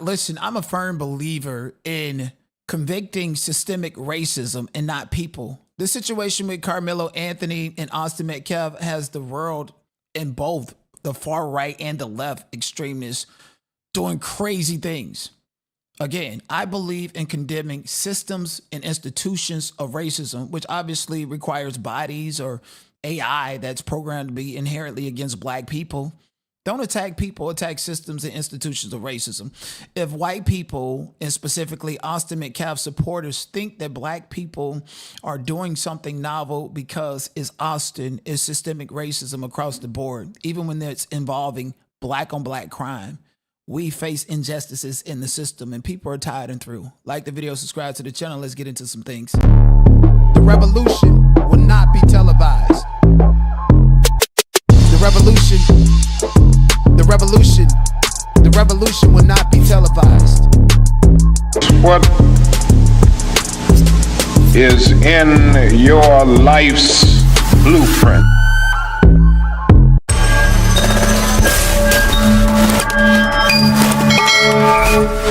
Listen, I'm a firm believer in convicting systemic racism and not people. The situation with Carmelo Anthony and Austin MetCalf has the world in both the far right and the left extremists doing crazy things. Again, I believe in condemning systems and institutions of racism, which obviously requires bodies or AI that's programmed to be inherently against black people. Don't attack people, attack systems and institutions of racism. If white people, and specifically Austin MetCalf supporters, think that black people are doing something novel because it's Austin, is systemic racism across the board, even when it's involving black on black crime. We face injustices in the system and people are tired and through. Like the video, subscribe to the channel. Let's get into some things. The revolution will not be televised. The revolution will not be televised. What is in your life's blueprint?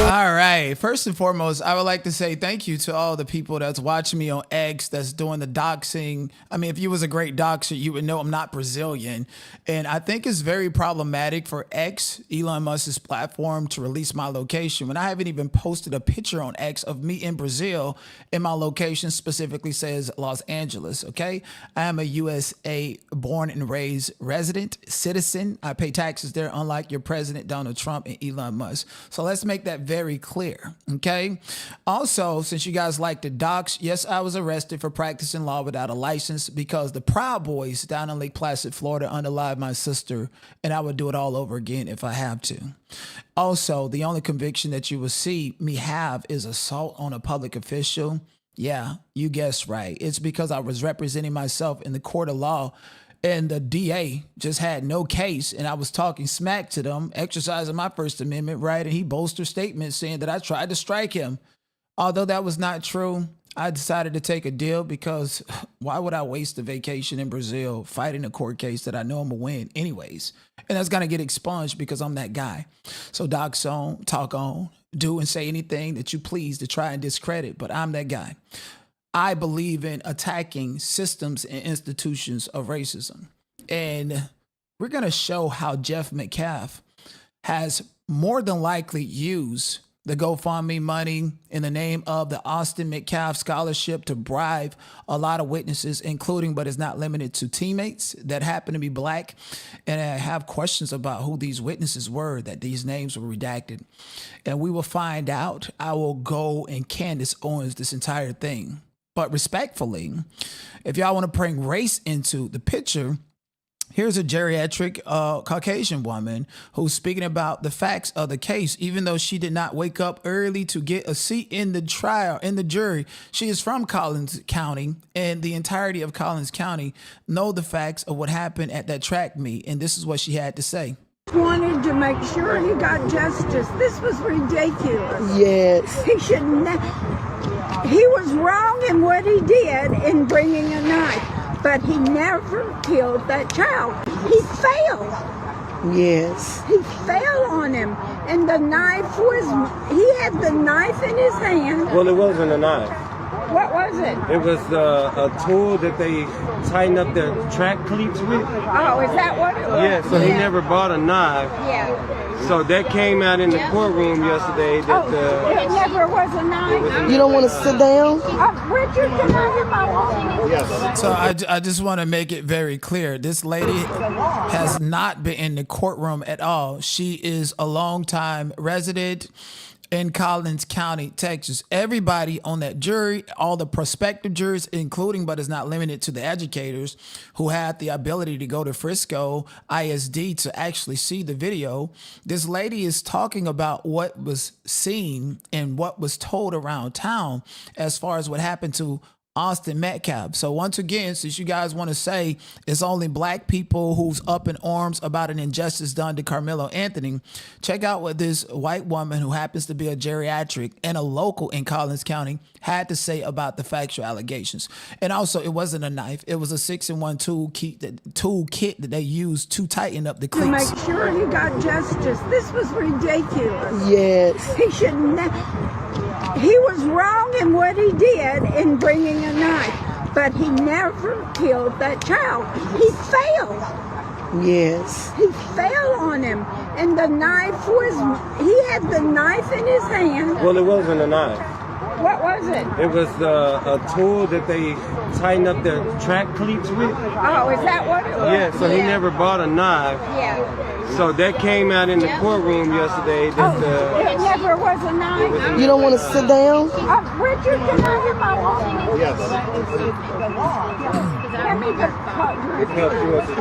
All right. First and foremost, I would like to say thank you to all the people that's watching me on X that's doing the doxing. I mean, if you was a great doxer, you would know I'm not Brazilian. And I think it's very problematic for X, Elon Musk's platform, to release my location when I haven't even posted a picture on X of me in Brazil, and my location specifically says Los Angeles, okay? I am a USA born and raised resident, citizen. I pay taxes there, unlike your president, Donald Trump and Elon Musk. So let's make that very clear, okay? Also, since you guys like to dox, yes, I was arrested for practicing law without a license because the Proud Boys down in Lake Placid, Florida, unalived my sister, and I would do it all over again if I have to. Also, the only conviction that you will see me have is assault on a public official. Yeah, you guessed right. It's because I was representing myself in the court of law, and the DA just had no case, and I was talking smack to them, exercising my First Amendment right, and he bolstered statements saying that I tried to strike him. Although that was not true, I decided to take a deal because why would I waste a vacation in Brazil fighting a court case that I know I'm going to win anyways? And that's going to get expunged because I'm that guy. So dox on, talk on, do and say anything that you please to try and discredit, but I'm that guy. I believe in attacking systems and institutions of racism. And we're going to show how Jeff MetCalf has more than likely used the GoFundMe money in the name of the Austin MetCalf Scholarship to bribe a lot of witnesses, including, but is not limited to, teammates that happen to be black. And I have questions about who these witnesses were, that these names were redacted. And we will find out. I will go and Candace Owens this entire thing. But respectfully, if y'all want to bring race into the picture, here's a geriatric Caucasian woman who's speaking about the facts of the case, even though she did not wake up early to get a seat in the trial, in the jury. She is from Collins County, and the entirety of Collins County know the facts of what happened at that track meet. And this is what she had to say. Wanted to make sure he got justice. This was ridiculous. Yes. He should he was wrong in what he did in bringing a knife, but he never killed that child. He failed. Yes. He fell on him, and the knife was, he had the knife in his hand. Well, it wasn't a knife. What was it? It was a tool that they tighten up their track cleats with. Oh, is that what it was? Yeah, so he never bought a knife. Yeah. So that came out in the courtroom yesterday that it never was a knife. You don't want to sit down? Richard, can I have my wallet? Yes. So I just want to make it very clear. This lady has not been in the courtroom at all. She is a longtime resident in Collins County, Texas. Everybody on that jury, all the prospective jurors, including but is not limited to the educators who had the ability to go to Frisco ISD to actually see the video. This lady is talking about what was seen and what was told around town as far as what happened to Austin MetCalf. So once again, since you guys want to say it's only black people who's up in arms about an injustice done to Karmelo Anthony, check out what this white woman who happens to be a geriatric and a local in Collins County had to say about the factual allegations. And also, it wasn't a knife; it was a 6-in-1 toolkit that they used to tighten up the To make cleats. sure he got justice. This was ridiculous. Yes. He shouldn't. He was wrong in what he did in bringing a knife, but he never killed that child. He failed. Yes. He fell on him, and the knife was. He had the knife in his hand. Well, it wasn't a knife. What was it? It was a tool that they tighten up their track cleats with. Oh, is that what it was? Yeah, so he never bought a knife. Yeah. So that came out in the courtroom yesterday. That It never was a knife. You don't want to sit down? Richard, can I have my water? yes. Hand me the cup.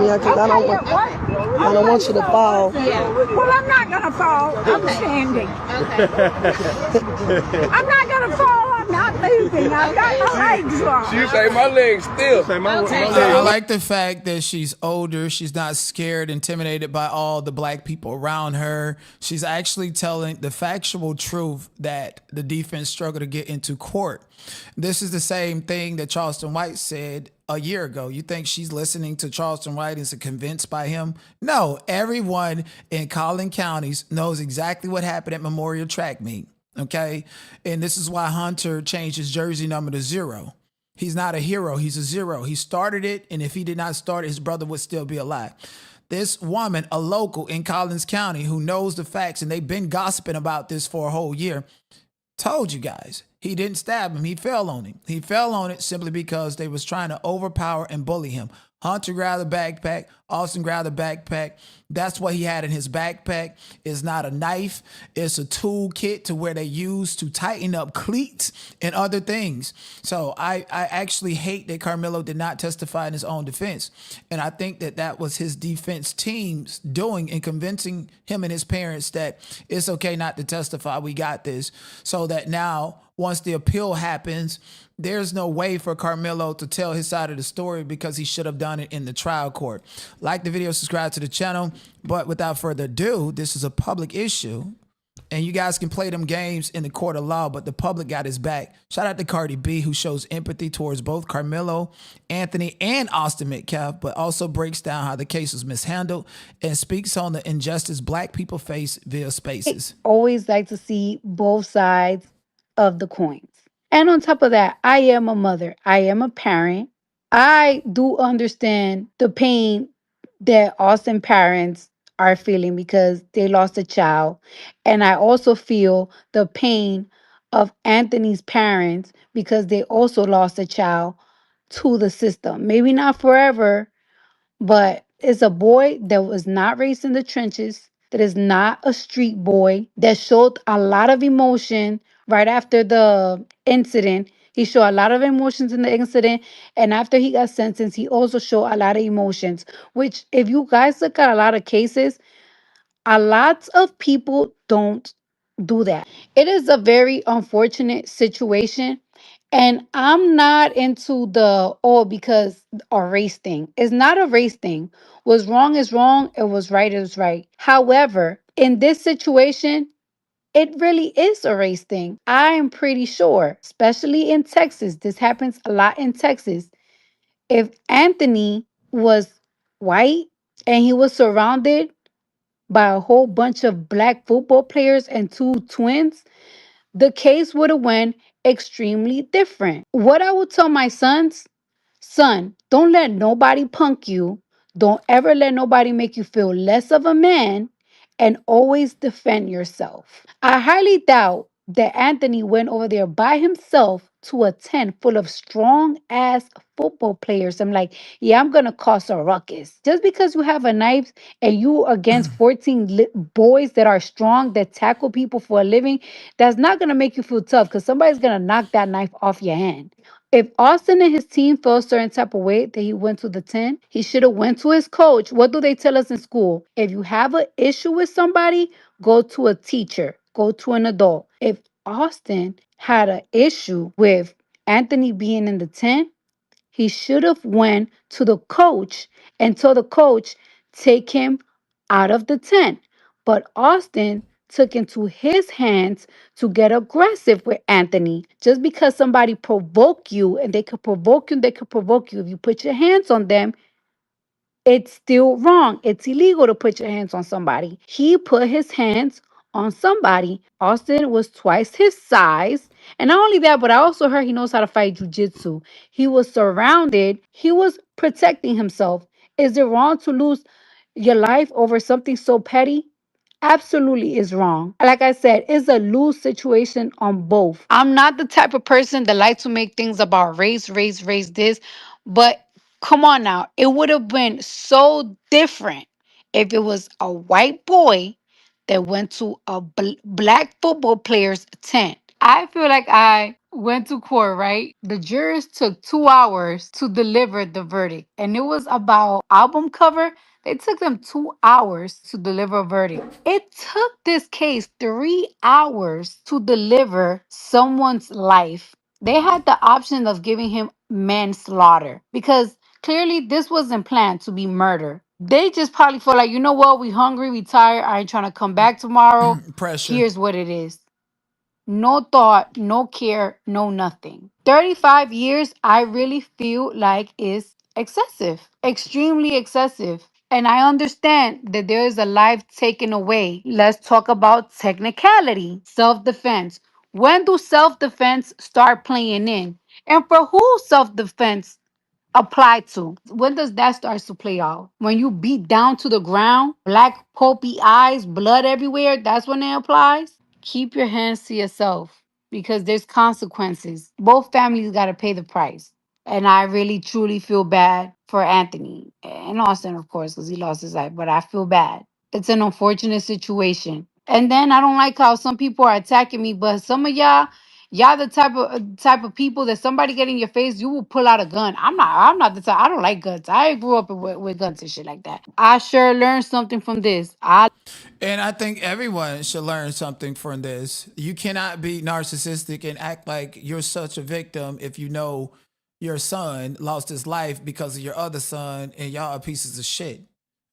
Yeah, because I don't want you to fall. Well, I'm not going to fall. I'm standing. I'm not going to fall. I'm not moving. I've got my legs long. You say my legs still. I like the fact that she's older. She's not scared, intimidated by all the black people around her. She's actually telling the factual truth that the defense struggled to get into court. This is the same thing that Charleston White said a year ago. You think she's listening to Charleston White and is convinced by him? No, everyone in Collin counties knows exactly what happened at Memorial Track Meet. Okay. And this is why Hunter changed his jersey number to 0. He's not a hero. He's a 0. He started it. And if he did not start it, his brother would still be alive. This woman, a local in Collins County who knows the facts, and they've been gossiping about this for a whole year, told you guys he didn't stab him. He fell on him. He fell on it simply because they was trying to overpower and bully him. Hunter grabbed the backpack. Austin grabbed the backpack. That's what he had in his backpack. It's not a knife. It's a toolkit to where they use to tighten up cleats and other things. So I actually hate that Karmelo did not testify in his own defense. And I think that that was his defense team's doing in convincing him and his parents that it's okay not to testify. We got this. So that now, once the appeal happens, there's no way for Karmelo to tell his side of the story because he should have done it in the trial court. Like the video, subscribe to the channel. But without further ado, this is a public issue. And you guys can play them games in the court of law, but the public got his back. Shout out to Cardi B, who shows empathy towards both Karmelo Anthony and Austin MetCalf, but also breaks down how the case was mishandled and speaks on the injustice black people face via spaces. Always like to see both sides of the coins. And on top of that, I am a mother. I am a parent. I do understand the pain that Austin parents are feeling because they lost a child. And I also feel the pain of Anthony's parents because they also lost a child to the system. Maybe not forever, but it's a boy that was not raised in the trenches, that is not a street boy, that showed a lot of emotion right after the incident. He showed a lot of emotions in the incident. And after he got sentenced, he also showed a lot of emotions, which, if you guys look at a lot of cases, a lot of people don't do that. It is a very unfortunate situation. And I'm not into the because a race thing. It's not a race thing. What's wrong is wrong. It was right is right. However, in this situation, it really is a race thing. I am pretty sure, especially in Texas. This happens a lot in Texas. If Anthony was white and he was surrounded by a whole bunch of black football players and 2 twins, the case would have went extremely different. What I would tell my sons, son, don't let nobody punk you. Don't ever let nobody make you feel less of a man, and always defend yourself. I highly doubt that Anthony went over there by himself to a tent full of strong ass football players. I'm like, yeah, I'm gonna cause a ruckus. Just because you have a knife and you against 14 boys that are strong, that tackle people for a living, that's not gonna make you feel tough because somebody's gonna knock that knife off your hand. If Austin and his team felt a certain type of way that he went to the 10, he should have went to his coach. What do they tell us in school? If you have an issue with somebody, go to a teacher, go to an adult. If Austin had an issue with Anthony being in the tent, he should have went to the coach and told the coach, take him out of the tent. But Austin took into his hands to get aggressive with Anthony. Just because somebody provoke you, and they could provoke you, they could provoke you. If you put your hands on them, it's still wrong. It's illegal to put your hands on somebody. He put his hands on somebody. Austin was twice his size. And not only that, but I also heard he knows how to fight jujitsu. He was surrounded. He was protecting himself. Is it wrong to lose your life over something so petty? Absolutely is wrong. Like I said, it's a lose situation on both. I'm not the type of person that likes to make things about race this, but come on now. It would have been so different if it was a white boy that went to a black football player's tent. I feel like I went to court, right? The jurors took 2 hours to deliver the verdict, and it was about album cover. They took them 2 hours to deliver a verdict. It took this case 3 hours to deliver someone's life. They had the option of giving him manslaughter because clearly this wasn't planned to be murder. They just probably feel like, you know what, we hungry, we tired, I ain't trying to come back tomorrow. Pressure. Here's what it is. No thought, no care, no nothing. 35 years, I really feel like is excessive, extremely excessive. And I understand that there is a life taken away. Let's talk about technicality, self defense. When do self defense start playing in? And for who self defense apply to? When does that start to play out? When you beat down to the ground, black pulpy eyes, blood everywhere, that's when it applies? Keep your hands to yourself because there's consequences. Both families got to pay the price. And I really truly feel bad for Anthony and Austin, of course, because he lost his life, but I feel bad. It's an unfortunate situation. And then I don't like how some people are attacking me, but some of y'all the type of people that somebody get in your face, you will pull out a gun. I'm not the type. I don't like guns. I grew up with guns and shit like that. I sure learned something from this. And I think everyone should learn something from this. You cannot be narcissistic and act like you're such a victim if you know your son lost his life because of your other son and y'all are pieces of shit.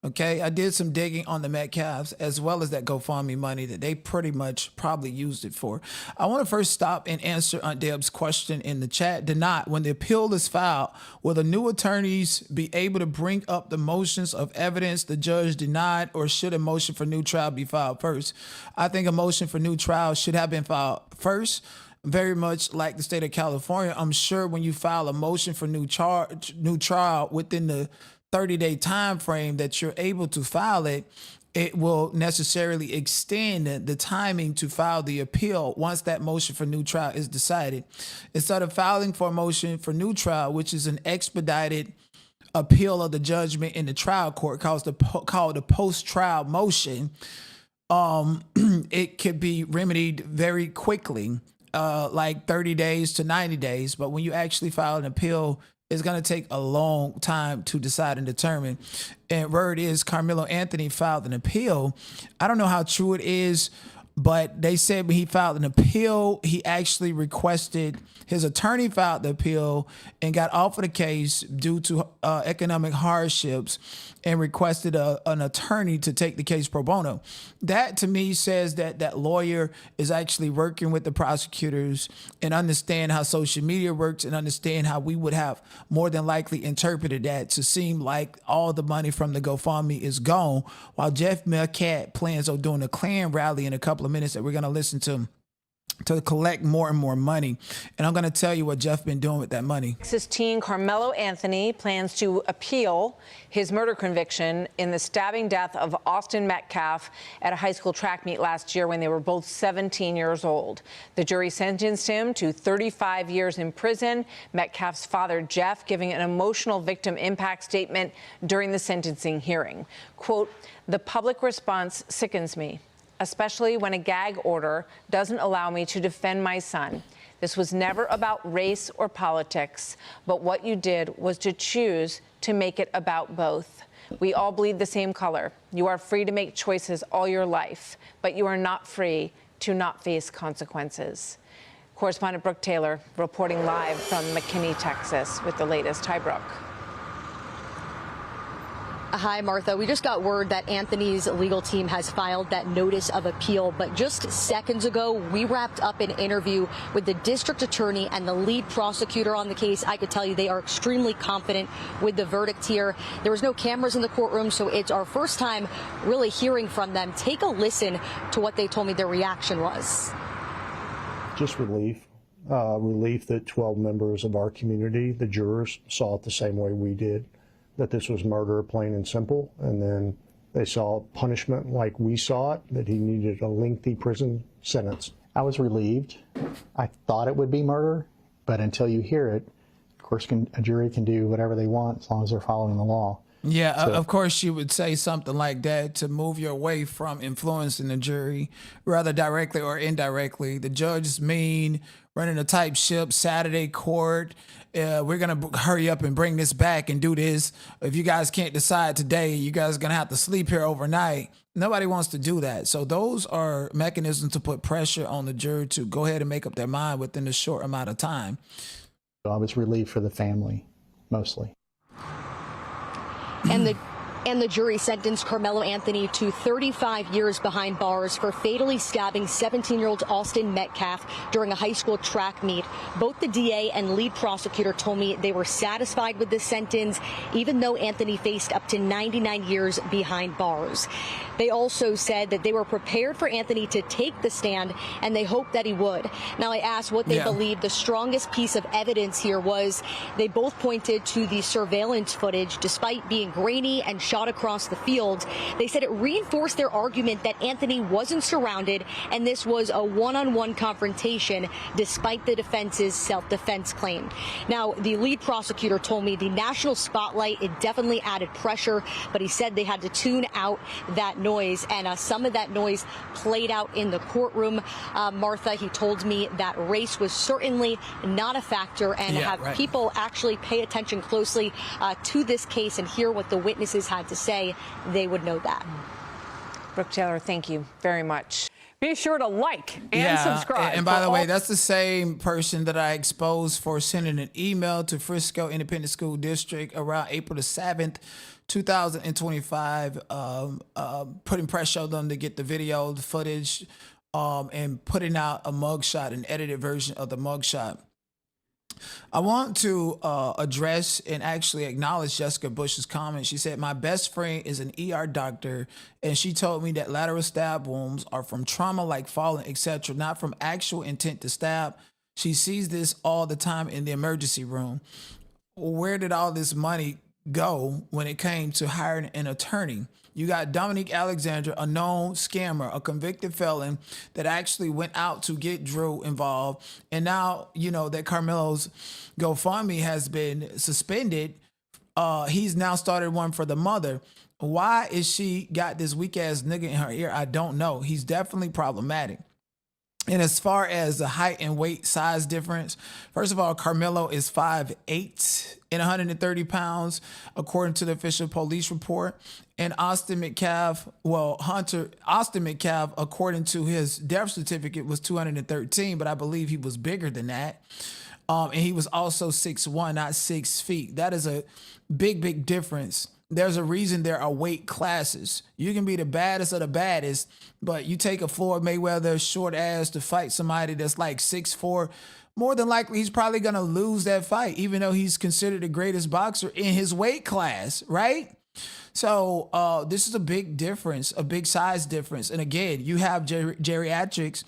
Okay, I did some digging on the MetCalfs as well as that GoFundMe money that they pretty much probably used it for. I want to first stop and answer Aunt Deb's question in the chat. Did not, when the appeal is filed, will the new attorneys be able to bring up the motions of evidence the judge denied, or should a motion for new trial be filed first? I think a motion for new trial should have been filed first. Very much like the state of California, I'm sure when you file a motion for new trial within the 30-day time frame that you're able to file it, it will necessarily extend the timing to file the appeal once that motion for new trial is decided. Instead of filing for a motion for new trial, which is an expedited appeal of the judgment in the trial court, called a post-trial motion, it could be remedied very quickly, like 30 days to 90 days. But when you actually file an appeal, it's going to take a long time to decide and determine. And word is Karmelo Anthony filed an appeal. I don't know how true it is, but they said when he filed an appeal, he actually requested, his attorney filed the appeal and got off of the case due to economic hardships and requested an attorney to take the case pro bono. That to me says that that lawyer is actually working with the prosecutors and understand how social media works and understand how we would have more than likely interpreted that to seem like all the money from the GoFundMe is gone, while Jeff Melcat plans on doing a Klan rally in a couple of minutes that we're going to listen to collect more and more money. And I'm going to tell you what Jeff been doing with that money. Texas teen Karmelo Anthony plans to appeal his murder conviction in the stabbing death of Austin MetCalf at a high school track meet last year when they were both 17 years old. The jury sentenced him to 35 years in prison. MetCalf's father, Jeff, giving an emotional victim impact statement during the sentencing hearing. Quote, "The public response sickens me, especially when a gag order doesn't allow me to defend my son. This was never about race or politics, but what you did was to choose to make it about both. We all bleed the same color. You are free to make choices all your life, but you are not free to not face consequences." Correspondent Brooke Taylor reporting live from McKinney, Texas, with the latest. Hi, Brooke. Hi, Martha. We just got word that Anthony's legal team has filed that notice of appeal, but just seconds ago, we wrapped up an interview with the district attorney and the lead prosecutor on the case. I could tell you they are extremely confident with the verdict here. There was no cameras in the courtroom, so it's our first time really hearing from them. Take a listen to what they told me their reaction was. Just relief. Relief that 12 members of our community, the jurors, saw it the same way we did, that this was murder, plain and simple, and then they saw punishment like we saw it, that he needed a lengthy prison sentence. I was relieved. I thought it would be murder, but until you hear it, of course, a jury can do whatever they want as long as they're following the law. Yeah, of course you would say something like that to move your way from influencing the jury, rather directly or indirectly. The judge is mean, running a tight ship, Saturday court. We're going to hurry up and bring this back and do this. If you guys can't decide today, you guys are going to have to sleep here overnight. Nobody wants to do that. So those are mechanisms to put pressure on the jury to go ahead and make up their mind within a short amount of time. I was relieved for the family, mostly. And the jury sentenced Karmelo Anthony to 35 years behind bars for fatally stabbing 17-year-old Austin MetCalf during a high school track meet. Both the DA and lead prosecutor told me they were satisfied with this sentence, even though Anthony faced up to 99 years behind bars. They also said that they were prepared for Anthony to take the stand, and they hoped that he would. Now, I asked what they believed the strongest piece of evidence here was. They both pointed to the surveillance footage. Despite being grainy and shot across the field, they said it reinforced their argument that Anthony wasn't surrounded, and this was a one-on-one confrontation, despite the defense's self-defense claim. Now, the lead prosecutor told me the national spotlight, it definitely added pressure, but he said they had to tune out that noise, and some of that noise played out in the courtroom. Martha, he told me that race was certainly not a factor, and people actually pay attention closely to this case and hear what the witnesses had to say, they would know that. Brooke Taylor, thank you very much. Be sure to like and subscribe. And by the way, that's the same person that I exposed for sending an email to Frisco Independent School District around April the 7th, 2025, putting pressure on them to get the video, the footage, and putting out a mugshot, an edited version of the mugshot. I want to address and actually acknowledge Jessica Bush's comment. She said, my best friend is an ER doctor, and she told me that lateral stab wounds are from trauma like falling, etc., not from actual intent to stab. She sees this all the time in the emergency room. Where did all this money go when it came to hiring an attorney? You got Dominique Alexander, a known scammer, a convicted felon that actually went out to get Drew involved. And now, you know, that Carmelo's GoFundMe has been suspended. He's now started one for the mother. Why is she got this weak ass nigga in her ear? I don't know. He's definitely problematic. And as far as the height and weight size difference, first of all, Karmelo is 5'8" and 130 pounds, according to the official police report. And Austin MetCalf, Austin MetCalf, according to his death certificate, was 213, but I believe he was bigger than that. And he was also 6'1", not 6 feet. That is a big, big difference. There's a reason there are weight classes. You can be the baddest of the baddest, but you take a Floyd Mayweather short ass to fight somebody that's like 6'4", more than likely he's probably going to lose that fight, even though he's considered the greatest boxer in his weight class, right? So this is a big difference, a big size difference. And again, you have geriatrics,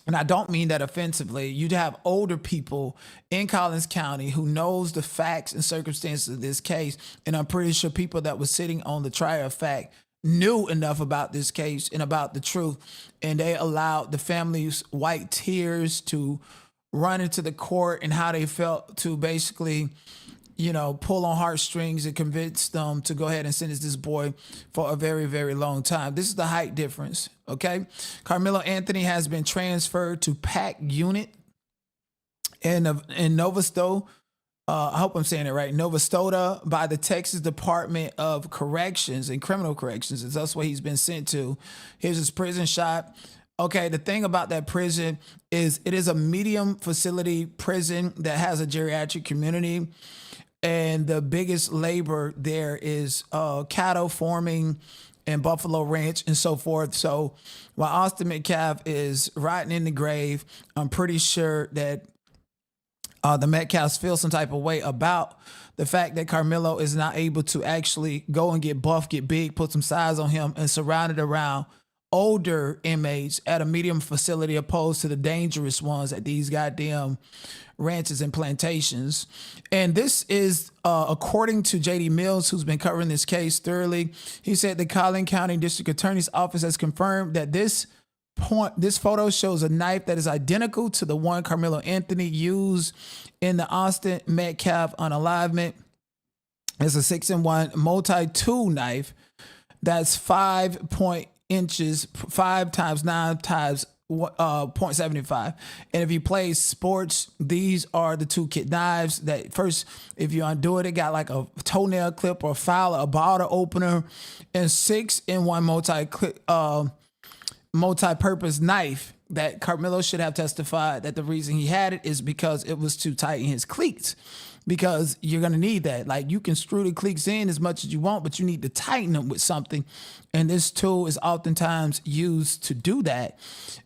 and I don't mean that offensively. You'd have older people in Collins County who knows the facts and circumstances of this case. And I'm pretty sure people that were sitting on the trial of fact knew enough about this case and about the truth. And they allowed the family's white tears to run into the court and how they felt to basically, you know, pull on heartstrings and convince them to go ahead and sentence this boy for a very, very long time. This is the height difference, okay? Karmelo Anthony has been transferred to PAC unit in Novasto. I hope I'm saying it right. Novastota by the Texas Department of Corrections and Criminal Corrections. That's what he's been sent to. Here's his prison shot. Okay, the thing about that prison is it is a medium facility prison that has a geriatric community. And the biggest labor there is cattle farming and Buffalo Ranch and so forth. So while Austin MetCalf is rotting in the grave, I'm pretty sure that the Metcalfs feel some type of way about the fact that Karmelo is not able to actually go and get buff, get big, put some size on him, and surround it around older inmates at a medium facility opposed to the dangerous ones at these goddamn ranches and plantations. And this is according to JD Mills, who's been covering this case thoroughly. He said the Collin County District Attorney's Office has confirmed that this photo shows a knife that is identical to the one Karmelo Anthony used in the Austin MetCalf unalivement. It's a 6-in-1 multi-tool knife that's 5 inches, 5 times 9 times 0.75. And if you play sports, these are the two kit knives that first, if you undo it, it got like a toenail clip or a file, a bottle opener, and 6-in-1 multi-purpose knife that Karmelo should have testified that the reason he had it is because it was too tight in his cleats. Because you're going to need that. Like, you can screw the cleats in as much as you want, but you need to tighten them with something. And this tool is oftentimes used to do that.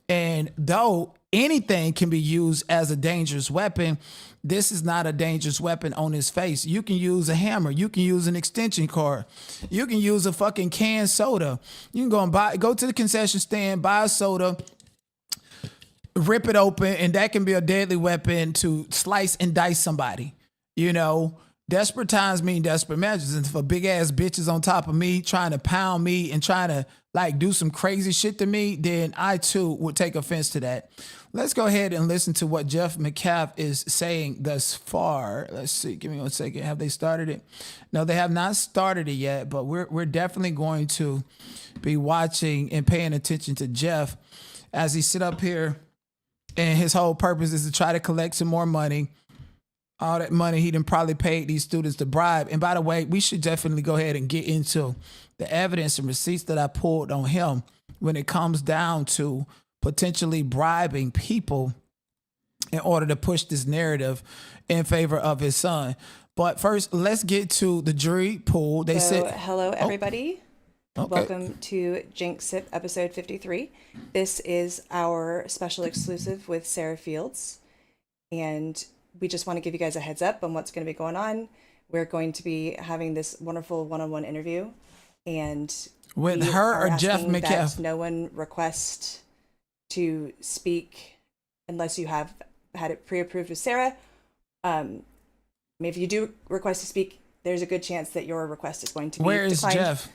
And though anything can be used as a dangerous weapon, this is not a dangerous weapon on his face. You can use a hammer. You can use an extension cord. You can use a fucking canned soda. You can go to the concession stand, buy a soda, rip it open, and that can be a deadly weapon to slice and dice somebody. You know, desperate times mean desperate measures. And if a big ass bitch is on top of me trying to pound me and trying to like do some crazy shit to me, then I too would take offense to that. Let's go ahead and listen to what Jeff McCalf is saying thus far. Let's see. Give me 1 second. Have they started it? No, they have not started it yet, but we're definitely going to be watching and paying attention to Jeff as he sit up here, and his whole purpose is to try to collect some more money. All that money he done probably paid these students to bribe. And by the way, we should definitely go ahead and get into the evidence and receipts that I pulled on him when it comes down to potentially bribing people in order to push this narrative in favor of his son. But first, let's get to the jury pool. They said, hello, everybody. Okay. Welcome to Jinx Sip episode 53. This is our special exclusive with Sarah Fields. And we just want to give you guys a heads up on what's going to be going on. We're going to be having this wonderful one-on-one interview, and with her or Jeff McCalf. No one request to speak unless you have had it pre-approved with Sarah. If you do request to speak, there's a good chance that your request is going to be declined. Where is Jeff?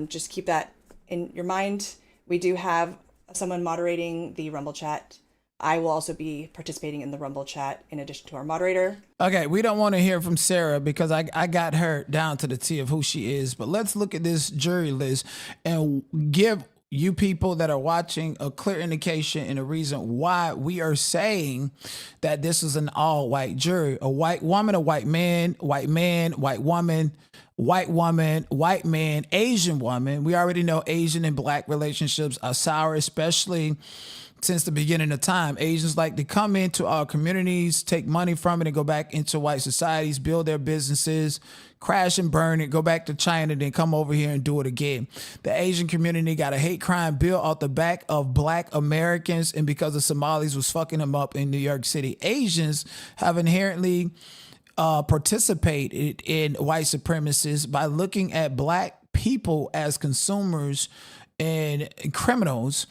Just keep that in your mind. We do have someone moderating the Rumble chat. I will also be participating in the Rumble chat in addition to our moderator. Okay, we don't want to hear from Sarah because I got her down to the T of who she is. But let's look at this jury list and give you people that are watching a clear indication and a reason why we are saying that this is an all-white jury. A white woman, a white man, white woman, white man, Asian woman. We already know Asian and black relationships are sour, especially since the beginning of time. Asians like to come into our communities, take money from it, and go back into white societies, build their businesses, crash and burn it, go back to China, then come over here and do it again. The Asian community got a hate crime bill off the back of black Americans, and because the Somalis was fucking them up in New York City. Asians have inherently participated in white supremacists by looking at black people as consumers and criminals.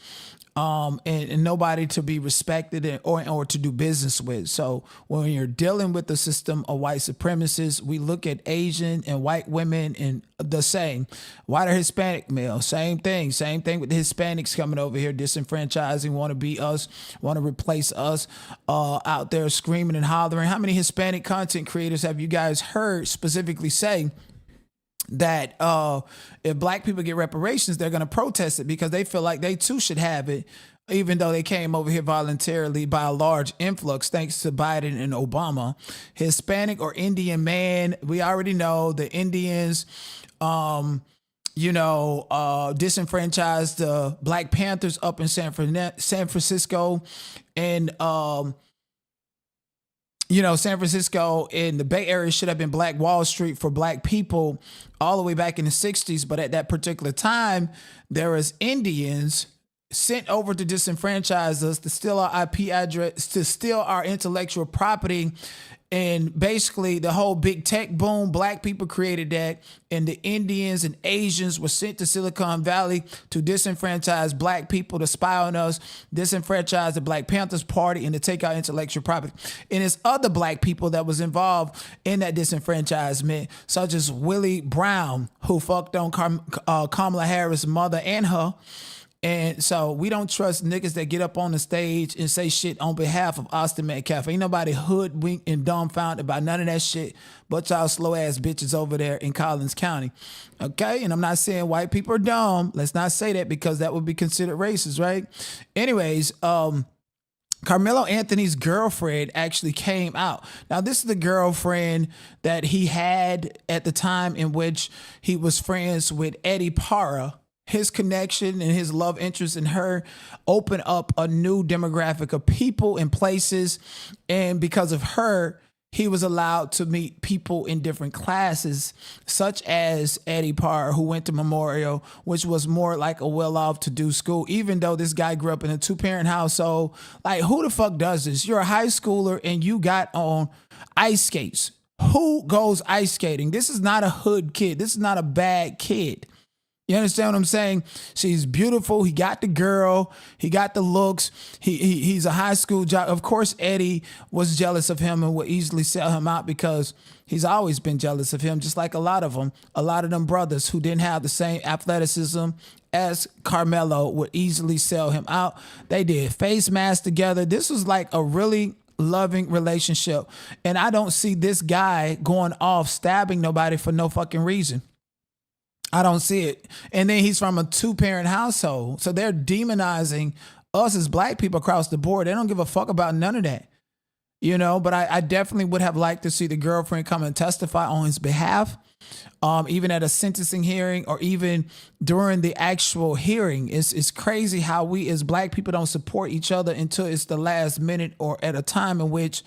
And nobody to be respected or to do business with. So when you're dealing with the system of white supremacists, we look at Asian and white women and the same. White or Hispanic male, same thing. Same thing with the Hispanics coming over here, disenfranchising, want to be us, want to replace us, out there screaming and hollering. How many Hispanic content creators have you guys heard specifically say that if black people get reparations, they're going to protest it because they feel like they too should have it, even though they came over here voluntarily by a large influx thanks to Biden and Obama. Hispanic or Indian man, we already know the Indians, disenfranchised the Black Panthers up in San Francisco, and San Francisco and the Bay Area should have been Black Wall Street for Black people all the way back in the 60s. But at that particular time, there was Indians sent over to disenfranchise us, to steal our IP address, to steal our intellectual property. And basically the whole big tech boom, Black people created that. And the Indians and Asians were sent to Silicon Valley to disenfranchise Black people, to spy on us, disenfranchise the Black Panthers Party, and to take our intellectual property. And it's other Black people that was involved in that disenfranchisement, such as Willie Brown, who fucked on Kamala Harris' mother and her. And so we don't trust niggas that get up on the stage and say shit on behalf of Austin Metcalf. Ain't nobody hoodwinked and dumbfounded by none of that shit but y'all slow ass bitches over there in Collins County. Okay? And I'm not saying white people are dumb. Let's not say that, because that would be considered racist, right? Anyways, Karmelo Anthony's girlfriend actually came out. Now, this is the girlfriend that he had at the time in which he was friends with Eddie Parra. His connection and his love interest in her opened up a new demographic of people and places. And because of her, he was allowed to meet people in different classes, such as Eddie Parr, who went to Memorial, which was more like a well-off to-do school, even though this guy grew up in a two-parent household. Like, who the fuck does this? You're a high schooler and you got on ice skates. Who goes ice skating? This is not a hood kid. This is not a bad kid. You understand what I'm saying? She's beautiful. He got the girl. He got the looks. He's a high school jock. Of course, Eddie was jealous of him and would easily sell him out, because he's always been jealous of him, just like a lot of them. A lot of them brothers who didn't have the same athleticism as Karmelo would easily sell him out. They did face masks together. This was like a really loving relationship. And I don't see this guy going off stabbing nobody for no fucking reason. I don't see it. And then he's from a two-parent household. So they're demonizing us as Black people across the board. They don't give a fuck about none of that. But I definitely would have liked to see the girlfriend come and testify on his behalf, even at a sentencing hearing or even during the actual hearing. It's crazy how we as Black people don't support each other until it's the last minute or at a time in which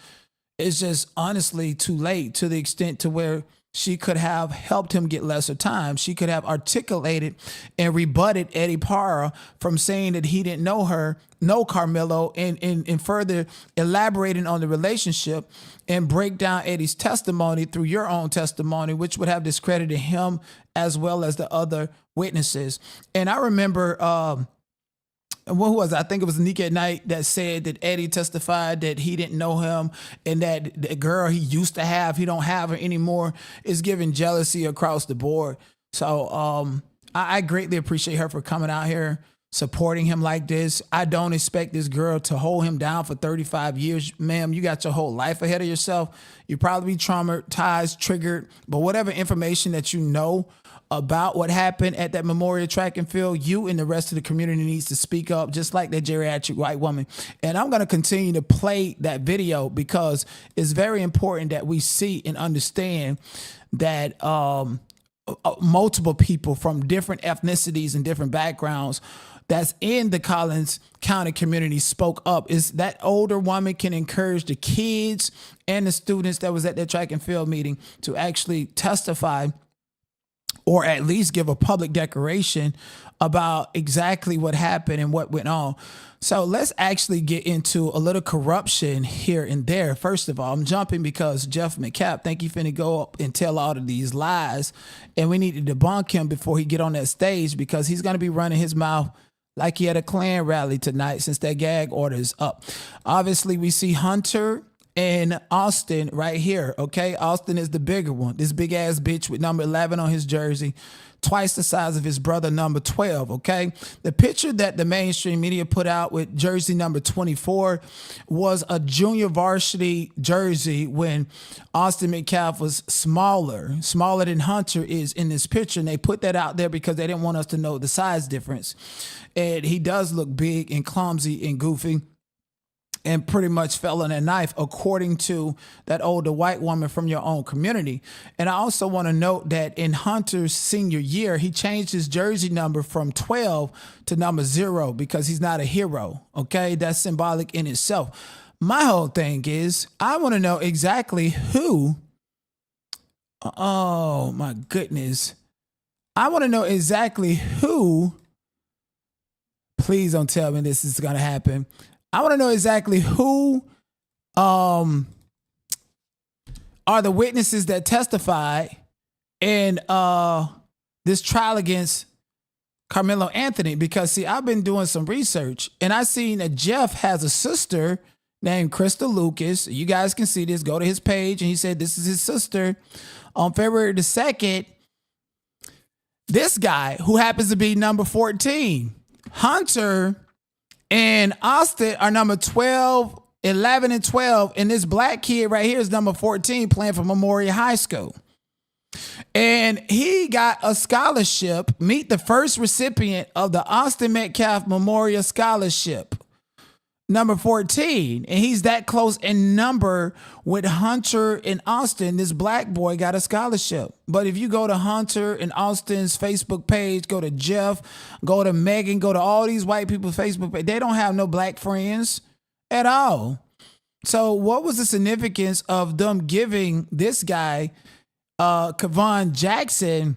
it's just honestly too late, to the extent to where she could have helped him get lesser time. She could have articulated and rebutted Eddie Parra from saying that he didn't know Karmelo, and further elaborating on the relationship and break down Eddie's testimony through your own testimony, which would have discredited him as well as the other witnesses. And I remember, who was it? I think it was Nick at Night that said that Eddie testified that he didn't know him, and that the girl he used to have, he don't have her anymore, is giving jealousy across the board. So I greatly appreciate her for coming out here, supporting him like this. I don't expect this girl to hold him down for 35 years. Ma'am, you got your whole life ahead of yourself. You probably be traumatized, triggered, but whatever information that you know about what happened at that Memorial Track and Field, you and the rest of the community needs to speak up, just like that geriatric white woman. And I'm going to continue to play that video, because it's very important that we see and understand that multiple people from different ethnicities and different backgrounds that's in the Collins County community spoke up. Is that older woman can encourage the kids and the students that was at that track and field meeting to actually testify, or at least give a public declaration about exactly what happened and what went on. So let's actually get into a little corruption here and there. First of all, I'm jumping because Jeff McCap think he finna go up and tell all of these lies, and we need to debunk him before he get on that stage, because he's going to be running his mouth like he had a Klan rally tonight, since that gag order is up. Obviously, we see Hunter and Austin right here, okay? Austin is the bigger one. This big ass bitch with number 11 on his jersey, twice the size of his brother, number 12, okay? The picture that the mainstream media put out with jersey number 24 was a junior varsity jersey when Austin Metcalf was smaller than Hunter is in this picture. And they put that out there because they didn't want us to know the size difference. And he does look big and clumsy and goofy. and pretty much fell on a knife, according to that older white woman from your own community. And I also want to note that in Hunter's senior year, he changed his jersey number from 12 to number 0 because he's not a hero. Okay, that's symbolic in itself. My whole thing is, I want to know exactly who. Oh my goodness. I want to know exactly who. Please don't tell me this is going to happen. I want to know exactly who are the witnesses that testified in this trial against Karmelo Anthony. Because, see, I've been doing some research, and I seen that Jeff has a sister named Crystal Lucas. You guys can see this. Go to his page, and he said this is his sister. On February the 2nd, this guy, who happens to be number 14, Hunter and Austin are number 12, 11, and 12. And this black kid right here is number 14, playing for Memorial High School. And he got a scholarship. Meet the first recipient of the Austin MetCalf Memorial Scholarship, number 14. And he's that close in number with Hunter and Austin. This black boy got a scholarship. But if you go to Hunter and Austin's Facebook page, go to Jeff, go to Megan, go to all these white people's Facebook page, they don't have no black friends at all. So what was the significance of them giving this guy, Kevon Jackson,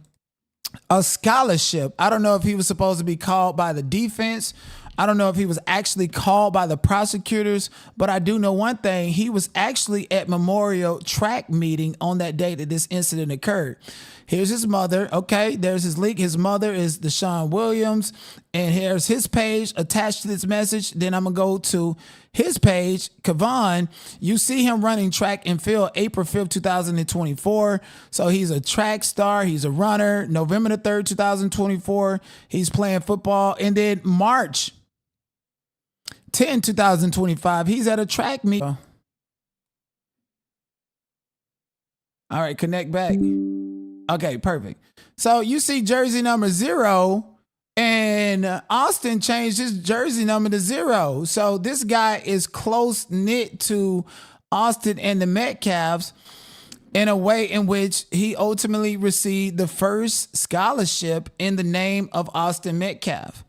a scholarship? I don't know if he was supposed to be called by the defense. I don't know if he was actually called by the prosecutors, but I do know one thing. He was actually at Memorial track meeting on that day that this incident occurred. Here's his mother. Okay, there's his leak. His mother is Deshaun Williams. And here's his page attached to this message. Then I'm going to go to his page, Kevon. You see him running track and field April 5th, 2024. So he's a track star. He's a runner. November the 3rd, 2024. He's playing football. And then March 10, 2025, he's at a track meet. All right, connect back. Okay, perfect. So you see jersey number 0, and Austin changed his jersey number to 0. So this guy is close knit to Austin and the MetCalfs in a way in which he ultimately received the first scholarship in the name of Austin MetCalf.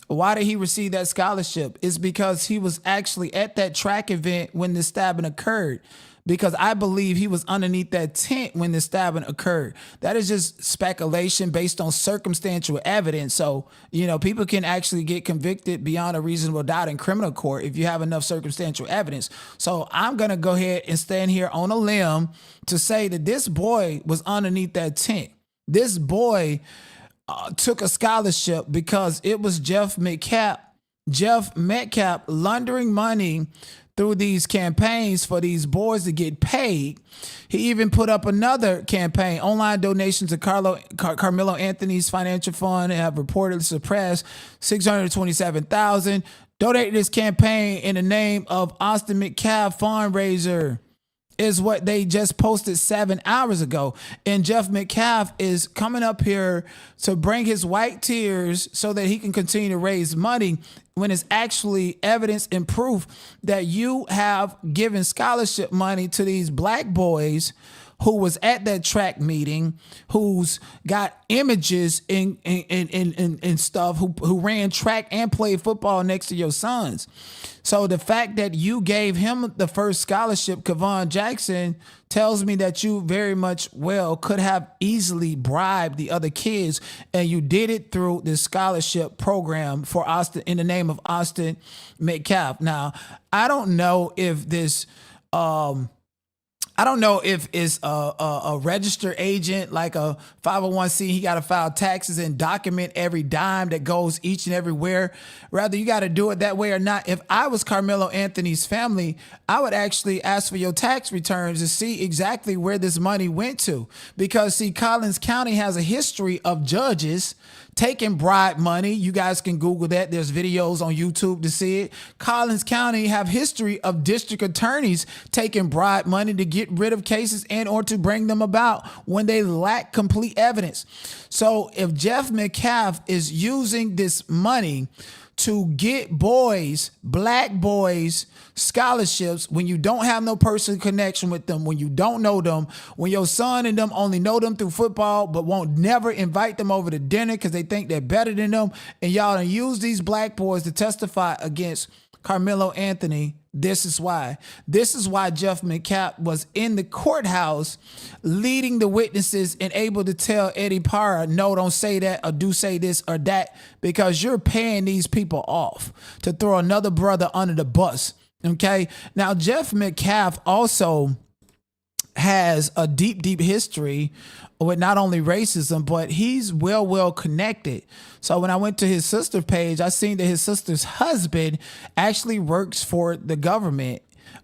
Why did he receive that scholarship? It's because he was actually at that track event when the stabbing occurred. Because I believe he was underneath that tent when the stabbing occurred. That is just speculation based on circumstantial evidence. So, you know, people can actually get convicted beyond a reasonable doubt in criminal court if you have enough circumstantial evidence. So I'm going to go ahead and stand here on a limb to say that this boy was underneath that tent. This boy took a scholarship because it was Jeff MetCalf laundering money through these campaigns for these boys to get paid. He even put up another campaign. Online donations to Karmelo Anthony's financial fund have reportedly surpassed $627,000. Donated this campaign in the name of Austin MetCalf fundraiser is what they just posted 7 hours ago. And Jeff MetCalf is coming up here to bring his white tears so that he can continue to raise money when it's actually evidence and proof that you have given scholarship money to these black boys who was at that track meeting, who's got images and stuff, who ran track and played football next to your sons. So the fact that you gave him the first scholarship, Kevon Jackson, tells me that you very much well could have easily bribed the other kids, and you did it through this scholarship program for Austin in the name of Austin MetCalf. Now, I don't know if this I don't know if it's a registered agent, like a 501c. He got to file taxes and document every dime that goes each and everywhere. Rather, you got to do it that way or not. If I was Karmelo Anthony's family, I would actually ask for your tax returns to see exactly where this money went to. Because, see, Collins County has a history of judges taking bribe money. You guys can Google that. There's videos on YouTube to see it. Collins County have history of district attorneys taking bribe money to get rid of cases and or to bring them about when they lack complete evidence. So if Jeff MetCalf is using this money to get boys, black boys, scholarships when you don't have no personal connection with them, when you don't know them, when your son and them only know them through football, but won't never invite them over to dinner because they think they're better than them, and y'all done use these black boys to testify against Karmelo Anthony. This is why. This is why Jeff McCalf was in the courthouse leading the witnesses and able to tell Eddie Parra, no, don't say that, or do say this or that, because you're paying these people off to throw another brother under the bus. Okay. Now, Jeff McCalf also has a deep, deep history with not only racism, but he's well connected. So when I went to his sister page, I seen that his sister's husband actually works for the government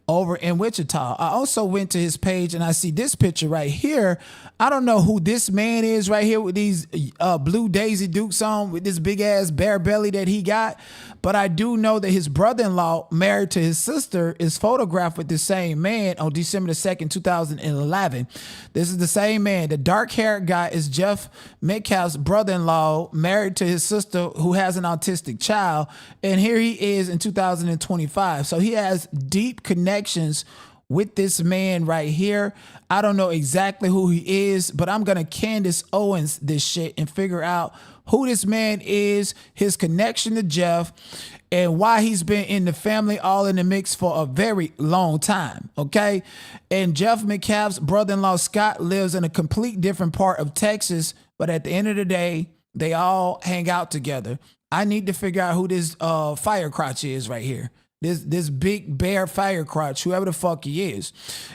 over in Wichita. I also went to his page and I see this picture right here. I don't know who this man is right here with these blue Daisy Dukes on, with this big ass bare belly that he got. But I do know that his brother-in-law, married to his sister, is photographed with the same man on December the 2nd, 2011. This is the same man. The dark-haired guy is Jeff McCalf's brother-in-law, married to his sister who has an autistic child. And here he is in 2025. So he has deep connections with this man right here. I don't know exactly who he is, but I'm going to Candace Owens this shit and figure out who this man is, his connection to Jeff, and why he's been in the family all in the mix for a very long time, okay? And Jeff McCalf's brother-in-law, Scott, lives in a complete different part of Texas, but at the end of the day, they all hang out together. I need to figure out who this fire crotch is right here. This big bear fire crotch, whoever the fuck he is.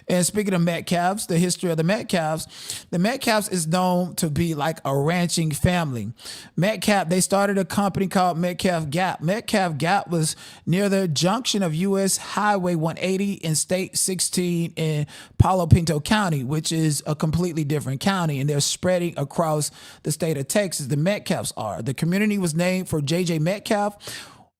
And speaking of MetCalfs, the history of the MetCalfs is known to be like a ranching family. MetCalf, they started a company called MetCalf Gap. MetCalf Gap was near the junction of U.S. Highway 180 and State 16 in Palo Pinto County, which is a completely different county, and they're spreading across the state of Texas. The MetCalfs are. The community was named for J.J. Metcalf,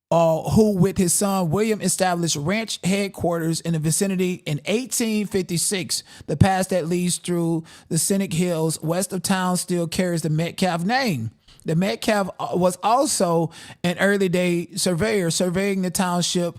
who with his son William established ranch headquarters in the vicinity in 1856. The path that leads through the Scenic Hills west of town still carries the Metcalf name. The Metcalf was also an early day surveyor, surveying the township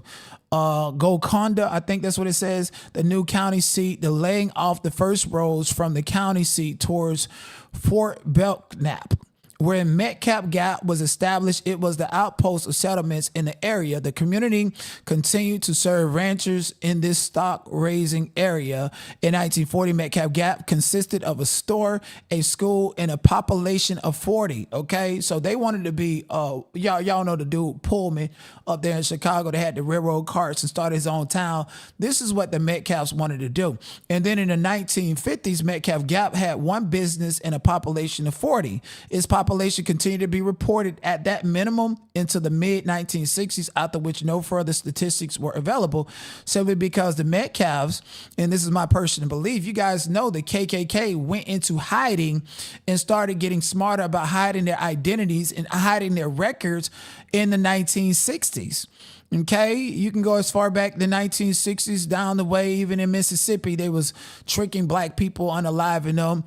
Golconda, I think that's what it says, the new county seat, the laying off the first roads from the county seat towards Fort Belknap. Where MetCalf Gap was established, it was the outpost of settlements in the area. The community continued to serve ranchers in this stock raising area. In 1940, MetCalf Gap consisted of a store, a school, and a population of 40. Okay, so they wanted to be, y'all know the dude Pullman up there in Chicago that had the railroad carts and started his own town. This is what the Metcalfs wanted to do. And then in the 1950s, MetCalf Gap had one business and a population of 40. Its population continued to be reported at that minimum into the mid-1960s, after which no further statistics were available, simply because the Metcalfs, and this is my personal belief, you guys know the KKK went into hiding and started getting smarter about hiding their identities and hiding their records in the 1960s. Okay, you can go as far back the 1960s down the way, even in Mississippi, they was tricking black people, unaliving them,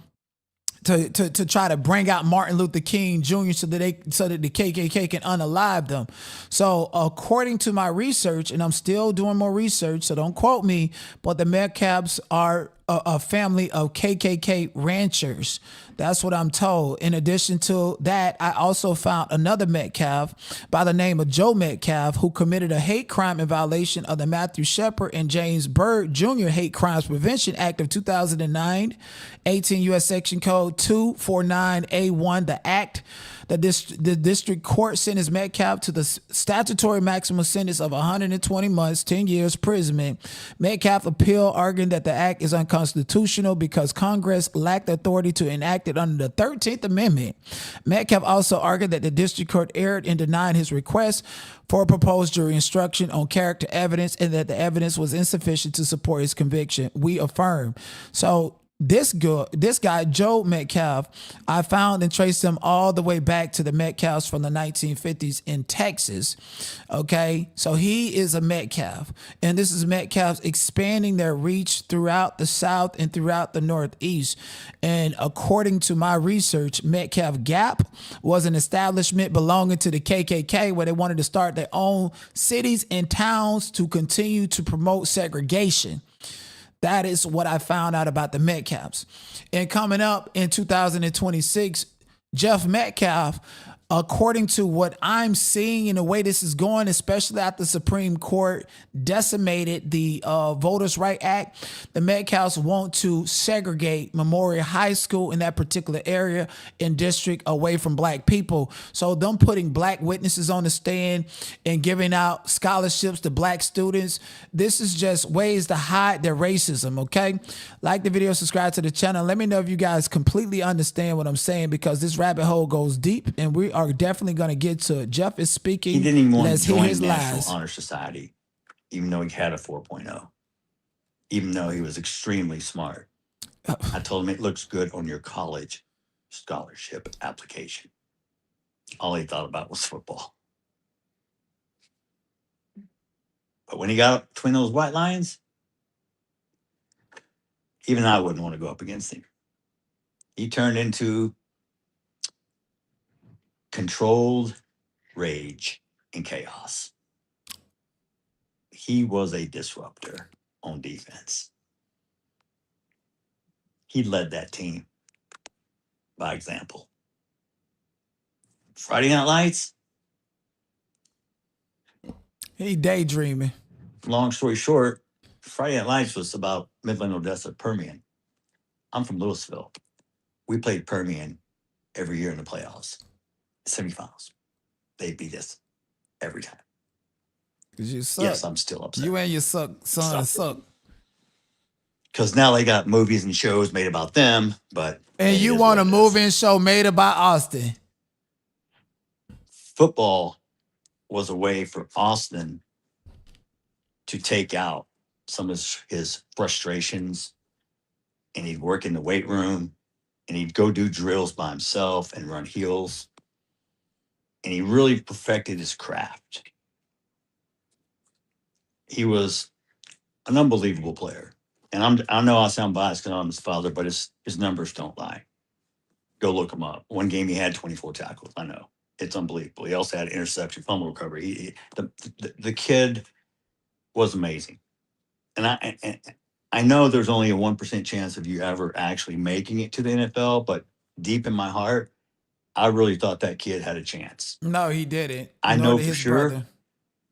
to try to bring out Martin Luther King Jr. so that the KKK can unalive them. So according to my research, and I'm still doing more research, so don't quote me, but the Metcalfs are a family of KKK ranchers. That's what I'm told. In addition to that, I also found another Metcalf by the name of Joe Metcalf, who committed a hate crime in violation of the Matthew Shepard and James Byrd Jr. Hate Crimes Prevention Act of 2009, 18 U.S. Section Code 249A1. The act, the district court sentenced Metcalf to the statutory maximum sentence of 120 months, 10 years imprisonment. Metcalf appealed, arguing that the act is unconstitutional because Congress lacked authority to enact it under the 13th Amendment. Metcalf also argued that the district court erred in denying his request for a proposed jury instruction on character evidence and that the evidence was insufficient to support his conviction. We affirm. So this guy, Joe Metcalf, I found and traced him all the way back to the Metcalfs from the 1950s in Texas. Okay, so he is a Metcalf, and this is Metcalfs expanding their reach throughout the South and throughout the Northeast. And according to my research, Metcalf Gap was an establishment belonging to the KKK where they wanted to start their own cities and towns to continue to promote segregation. That is what I found out about the Metcalfs. And coming up in 2026, Jeff Metcalf, according to what I'm seeing and the way this is going, especially after the Supreme Court decimated the Voters' Right Act, the Metcalfs want to segregate Memorial High School in that particular area and district away from black people. So them putting black witnesses on the stand and giving out scholarships to black students, this is just ways to hide their racism, okay? Like the video, subscribe to the channel. Let me know if you guys completely understand what I'm saying, because this rabbit hole goes deep and we are definitely going to get to it. Jeff is speaking. He didn't even want Let's to hear join his National lies. Honor Society, even though he had a 4.0, even though he was extremely smart. I told him it looks good on your college scholarship application. All he thought about was football. But when he got between those white lines, even I wouldn't want to go up against him. He turned into controlled rage and chaos. He was a disruptor on defense. He led that team by example. Friday Night Lights. He daydreaming. Long story short, Friday Night Lights was about Midland, Odessa, Permian. I'm from Louisville. We played Permian every year in the playoffs, semifinals. They beat us every time. Because you suck. Yes, I'm still upset. You and your son suck. Because now they got movies and shows made about them, but... And you want a movie and show made about Austin. Football was a way for Austin to take out some of his frustrations, and he'd work in the weight room, and he'd go do drills by himself and run heels, and he really perfected his craft. He was an unbelievable player. And I know I sound biased because I'm his father, but his numbers don't lie. Go look him up. One game he had 24 tackles. I know. It's unbelievable. He also had interception, fumble recovery. The kid was amazing. And I know there's only a 1% chance of you ever actually making it to the NFL, but deep in my heart, I really thought that kid had a chance. No, he didn't. I know for sure.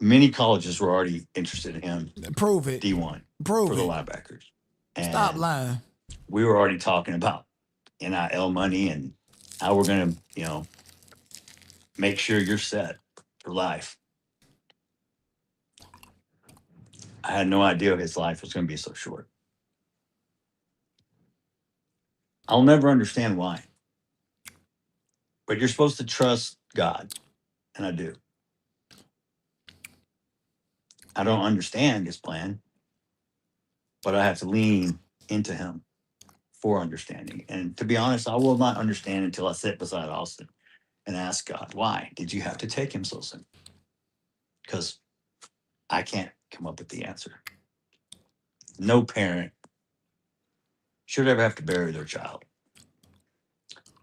Many colleges were already interested in him. Prove it. D1. Prove for the it. linebackers. And stop lying. We were already talking about NIL money and how we're going to, make sure you're set for life. I had no idea his life was going to be so short. I'll never understand why. But you're supposed to trust God, and I do. I don't understand his plan, but I have to lean into him for understanding. And to be honest, I will not understand until I sit beside Austin and ask God, why did you have to take him so soon? Because I can't come up with the answer. No parent should ever have to bury their child.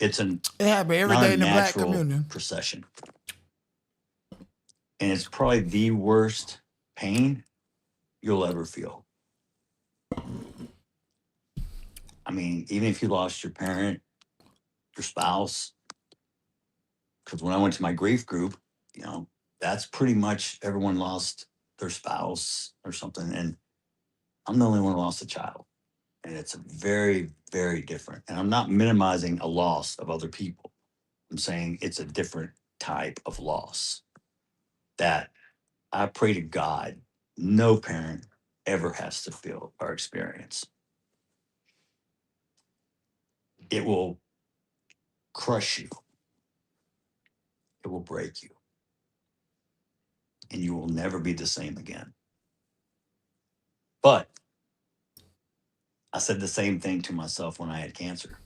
It happened every day in the black community. Procession. And it's probably the worst pain you'll ever feel. I mean, even if you lost your parent, your spouse, because when I went to my grief group, that's pretty much everyone lost their spouse or something. And I'm the only one who lost a child. And it's very, very different. And I'm not minimizing a loss of other people. I'm saying it's a different type of loss that I pray to God no parent ever has to feel or experience. It will crush you. It will break you. And you will never be the same again. But I said the same thing to myself when I had cancer.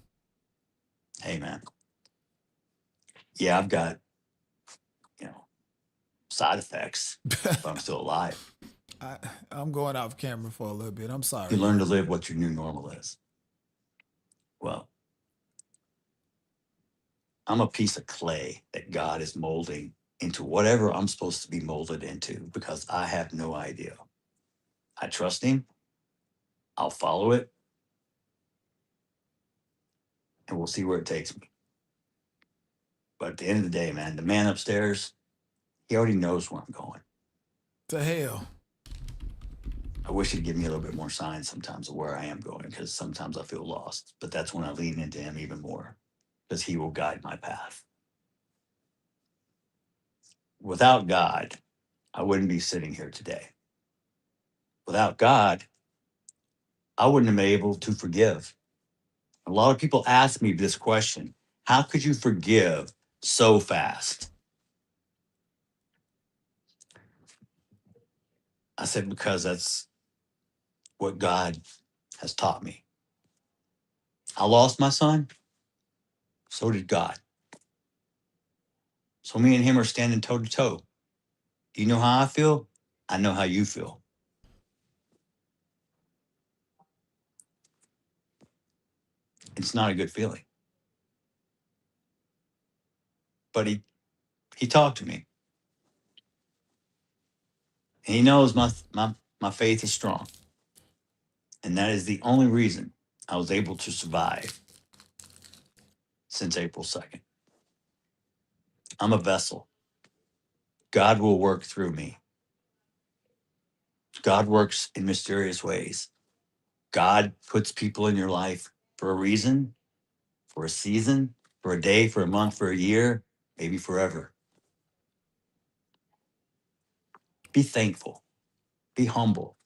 Hey, man. Yeah, I've got, side effects, but I'm still alive. I'm going off camera for a little bit. I'm sorry. You learn to live what your new normal is. Well, I'm a piece of clay that God is molding into whatever I'm supposed to be molded into because I have no idea. I trust him. I'll follow it. And we'll see where it takes me. But at the end of the day, man, the man upstairs, he already knows where I'm going. To hell. I wish he'd give me a little bit more signs sometimes of where I am going because sometimes I feel lost. But that's when I lean into him even more because he will guide my path. Without God, I wouldn't be sitting here today. Without God, I wouldn't have been able to forgive. A lot of people ask me this question: how could you forgive so fast? I said, because that's what God has taught me. I lost my son. So did God. So me and him are standing toe to toe. Do you know how I feel? I know how you feel. It's not a good feeling. But he talked to me. And he knows my faith is strong. And that is the only reason I was able to survive since April 2nd. I'm a vessel. God will work through me. God works in mysterious ways. God puts people in your life for a reason, for a season, for a day, for a month, for a year, maybe forever. Be thankful. Be humble.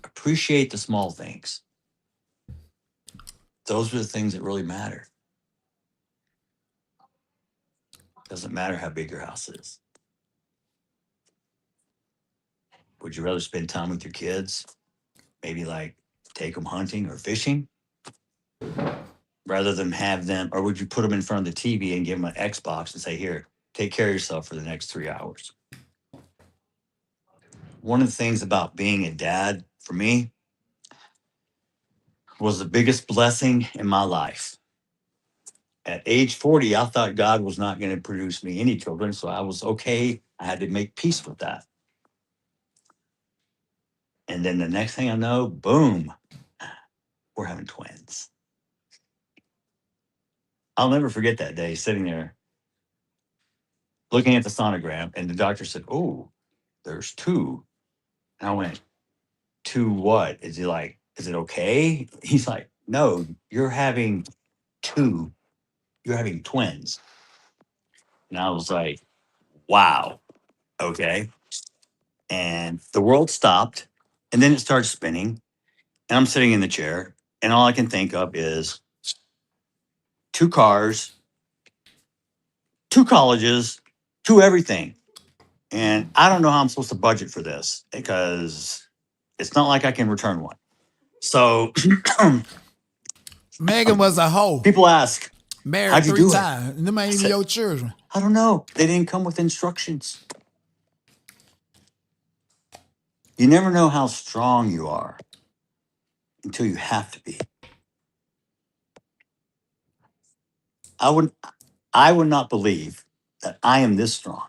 Appreciate the small things. Those are the things that really matter. Doesn't matter how big your house is. Would you rather spend time with your kids? Maybe like take them hunting or fishing? Rather than have them, or would you put them in front of the TV and give them an Xbox and say, here, take care of yourself for the next 3 hours? One of the things about being a dad for me was the biggest blessing in my life. At age 40, I thought God was not going to produce me any children, so I was okay. I had to make peace with that. And then the next thing I know, boom, we're having twins. I'll never forget that day sitting there looking at the sonogram, and the doctor said, oh, there's two. And I went, two what? Is it okay? He's like, no, you're having two. You're having twins. And I was like, wow, okay. And the world stopped, and then it started spinning, and I'm sitting in the chair, and all I can think of is 2 cars, 2 colleges, 2 everything. And I don't know how I'm supposed to budget for this because it's not like I can return one. So Megan was a hoe. people ask, Married how'd you 3 do it? times. Them ain't even your children. I don't know. They didn't come with instructions. You never know how strong you are until you have to be. I would not believe that I am this strong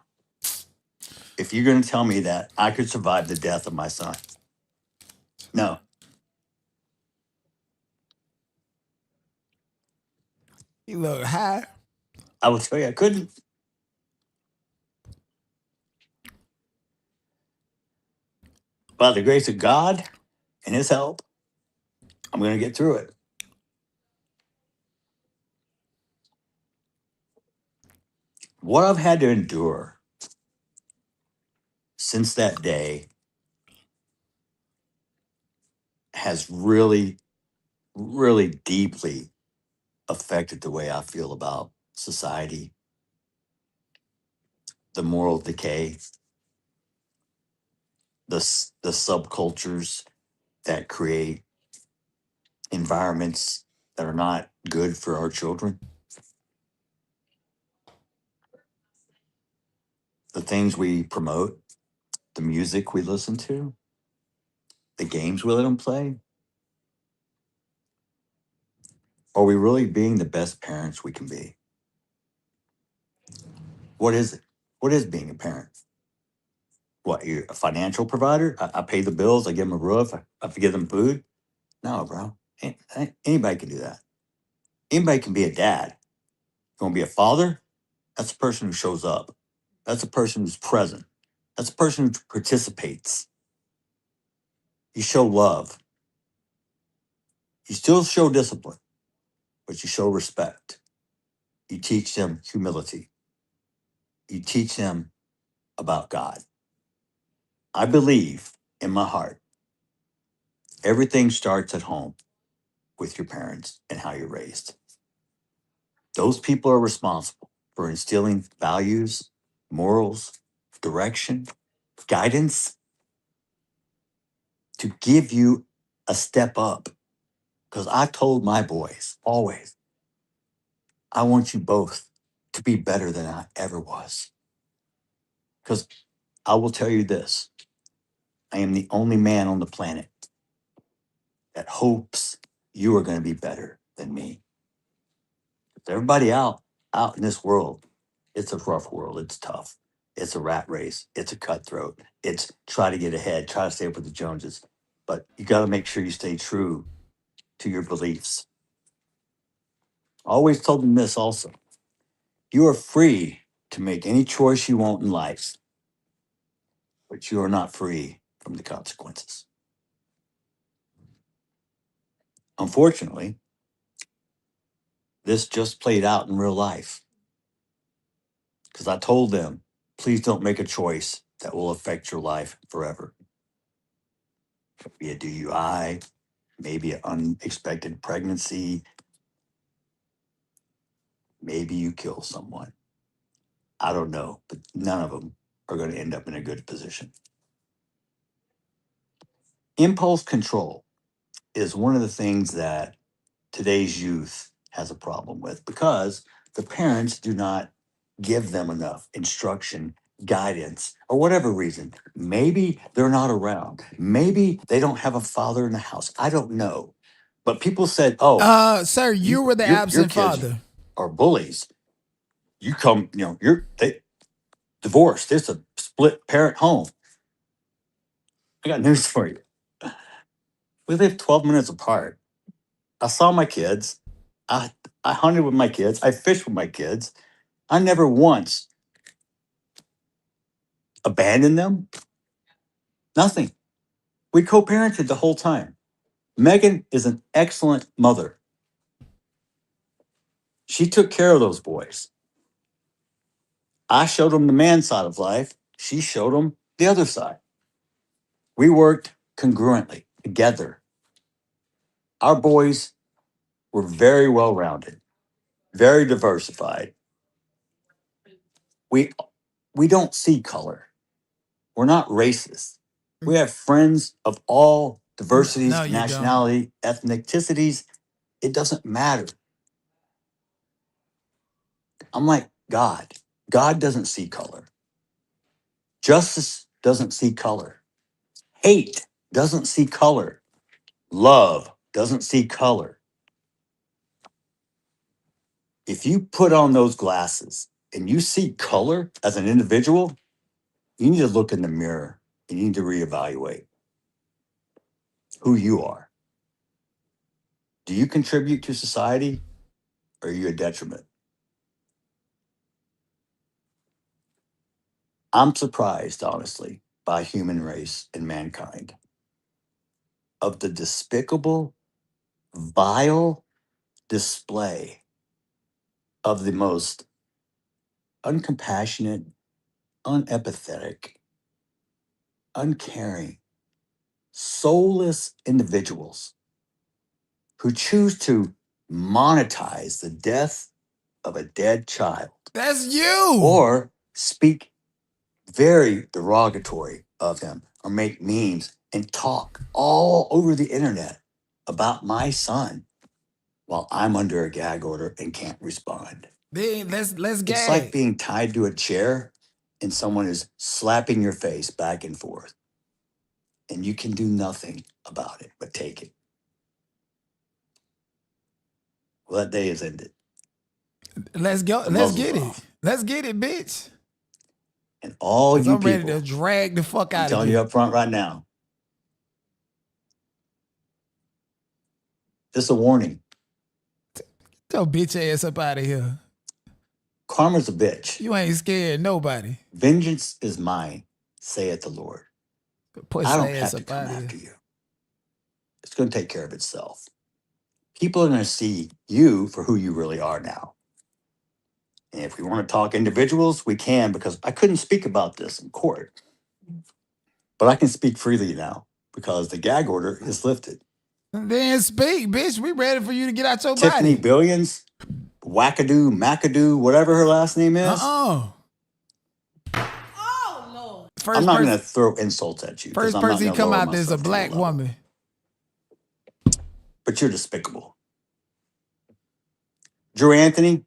if you're going to tell me that I could survive the death of my son. No. You look high. I will tell you I couldn't. By the grace of God and his help, I'm going to get through it. What I've had to endure since that day has really, really deeply affected the way I feel about society, the moral decay, the subcultures, that create environments that are not good for our children. The things we promote, the music we listen to, the games we let them play. Are we really being the best parents we can be? What is it? What is being a parent? What, you're a financial provider? I pay the bills, I give them a roof, I give them food? No, bro. Anybody can do that. Anybody can be a dad. You want to be a father? That's a person who shows up. That's a person who's present. That's a person who participates. You show love. You still show discipline, but you show respect. You teach them humility. You teach them about God. I believe in my heart, everything starts at home with your parents and how you're raised. Those people are responsible for instilling values, morals, direction, guidance to give you a step up. Because I told my boys always, I want you both to be better than I ever was. Because I will tell you this, I am the only man on the planet that hopes you are going to be better than me. Everybody out in this world, it's a rough world. It's tough. It's a rat race. It's a cutthroat. It's try to get ahead, try to stay up with the Joneses. But you got to make sure you stay true to your beliefs. I always told them this also. You are free to make any choice you want in life, but you are not free from the consequences. Unfortunately, this just played out in real life. Because I told them, please don't make a choice that will affect your life forever. Be a DUI, maybe an unexpected pregnancy, maybe you kill someone. I don't know, but none of them are going to end up in a good position. Impulse control is one of the things that today's youth has a problem with because the parents do not give them enough instruction, guidance, or whatever reason. Maybe they're not around. Maybe they don't have a father in the house. I don't know. But people said, oh, Sir, you were the your absent kids father. are bullies. You come, they divorced. It's a split parent home. I got news for you. We live 12 minutes apart. I saw my kids. I hunted with my kids. I fished with my kids. I never once abandoned them. Nothing. We co-parented the whole time. Megan is an excellent mother. She took care of those boys. I showed them the man side of life. She showed them the other side. We worked congruently together. Our boys were very well-rounded, very diversified. We don't see color. We're not racist. We have friends of all diversities, No, you don't. nationality, ethnicities. It doesn't matter. I'm like God. God doesn't see color. Justice doesn't see color. Hate doesn't see color. Love doesn't see color. If you put on those glasses and you see color as an individual, you need to look in the mirror and you need to reevaluate who you are. Do you contribute to society or are you a detriment? I'm surprised, honestly, by human race and mankind of the despicable, vile display of the most uncompassionate, unempathetic, uncaring, soulless individuals who choose to monetize the death of a dead child That's you. or speak very derogatory of him or make memes and talk all over the internet about my son while I'm under a gag order and can't respond. Then let's It's like gag. being tied to a chair and someone is slapping your face back and forth. And you can do nothing about it but take it. Well, that day is ended. Let's go. The Let's muzzle's get it. off. Let's get it, bitch. And all 'Cause you I'm ready people, to drag the fuck I'm out of telling you here. up front right now, this is a warning. Get your bitch ass up out of here. Karma's a bitch. You ain't scared nobody. Vengeance is mine, saith the Lord. Push I your don't have ass to up come out of after here. you. It's going to take care of itself. People are going to see you for who you really are now. And if we want to talk individuals, we can, because I couldn't speak about this in court. But I can speak freely now because the gag order is lifted. Then speak, bitch. We ready for you to get out your Tiffany body. Billions, Wackadoo, McAdoo, whatever her last name is. I'm not going to throw insults at you because First I'm not person going he to come lower out there is a myself to your black level. woman. But you're despicable. Drew Anthony,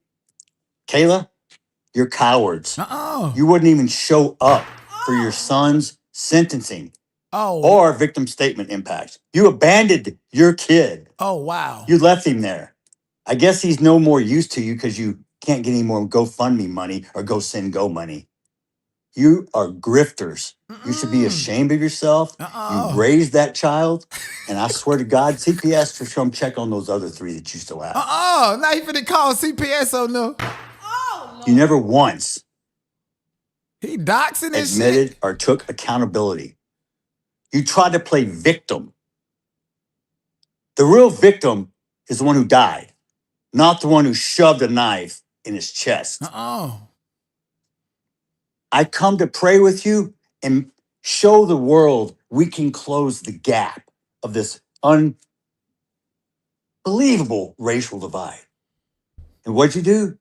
Kayla, you're cowards. You wouldn't even show up for your son's sentencing or victim statement impact. You abandoned your kid. Oh, wow. You left him there. I guess he's no more use to you because you can't get any more GoFundMe money or go send Go money. You are grifters. You should be ashamed of yourself. You raised that child. And I swear to God, CPS should come check on those other 3 that you still have. Now he finna call CPS on them. You never once He doxing this admitted shit. or took accountability. You tried to play victim. The real victim is the one who died, not the one who shoved a knife in his chest. I come to pray with you and show the world we can close the gap of this unbelievable racial divide. And what'd you do?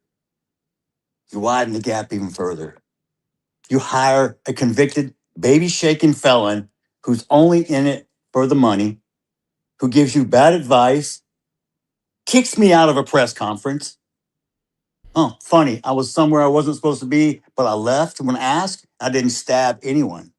You widen the gap even further. You hire a convicted baby shaking felon who's only in it for the money, who gives you bad advice, kicks me out of a press conference. Oh, funny. I was somewhere I wasn't supposed to be, but I left when asked. I didn't stab anyone.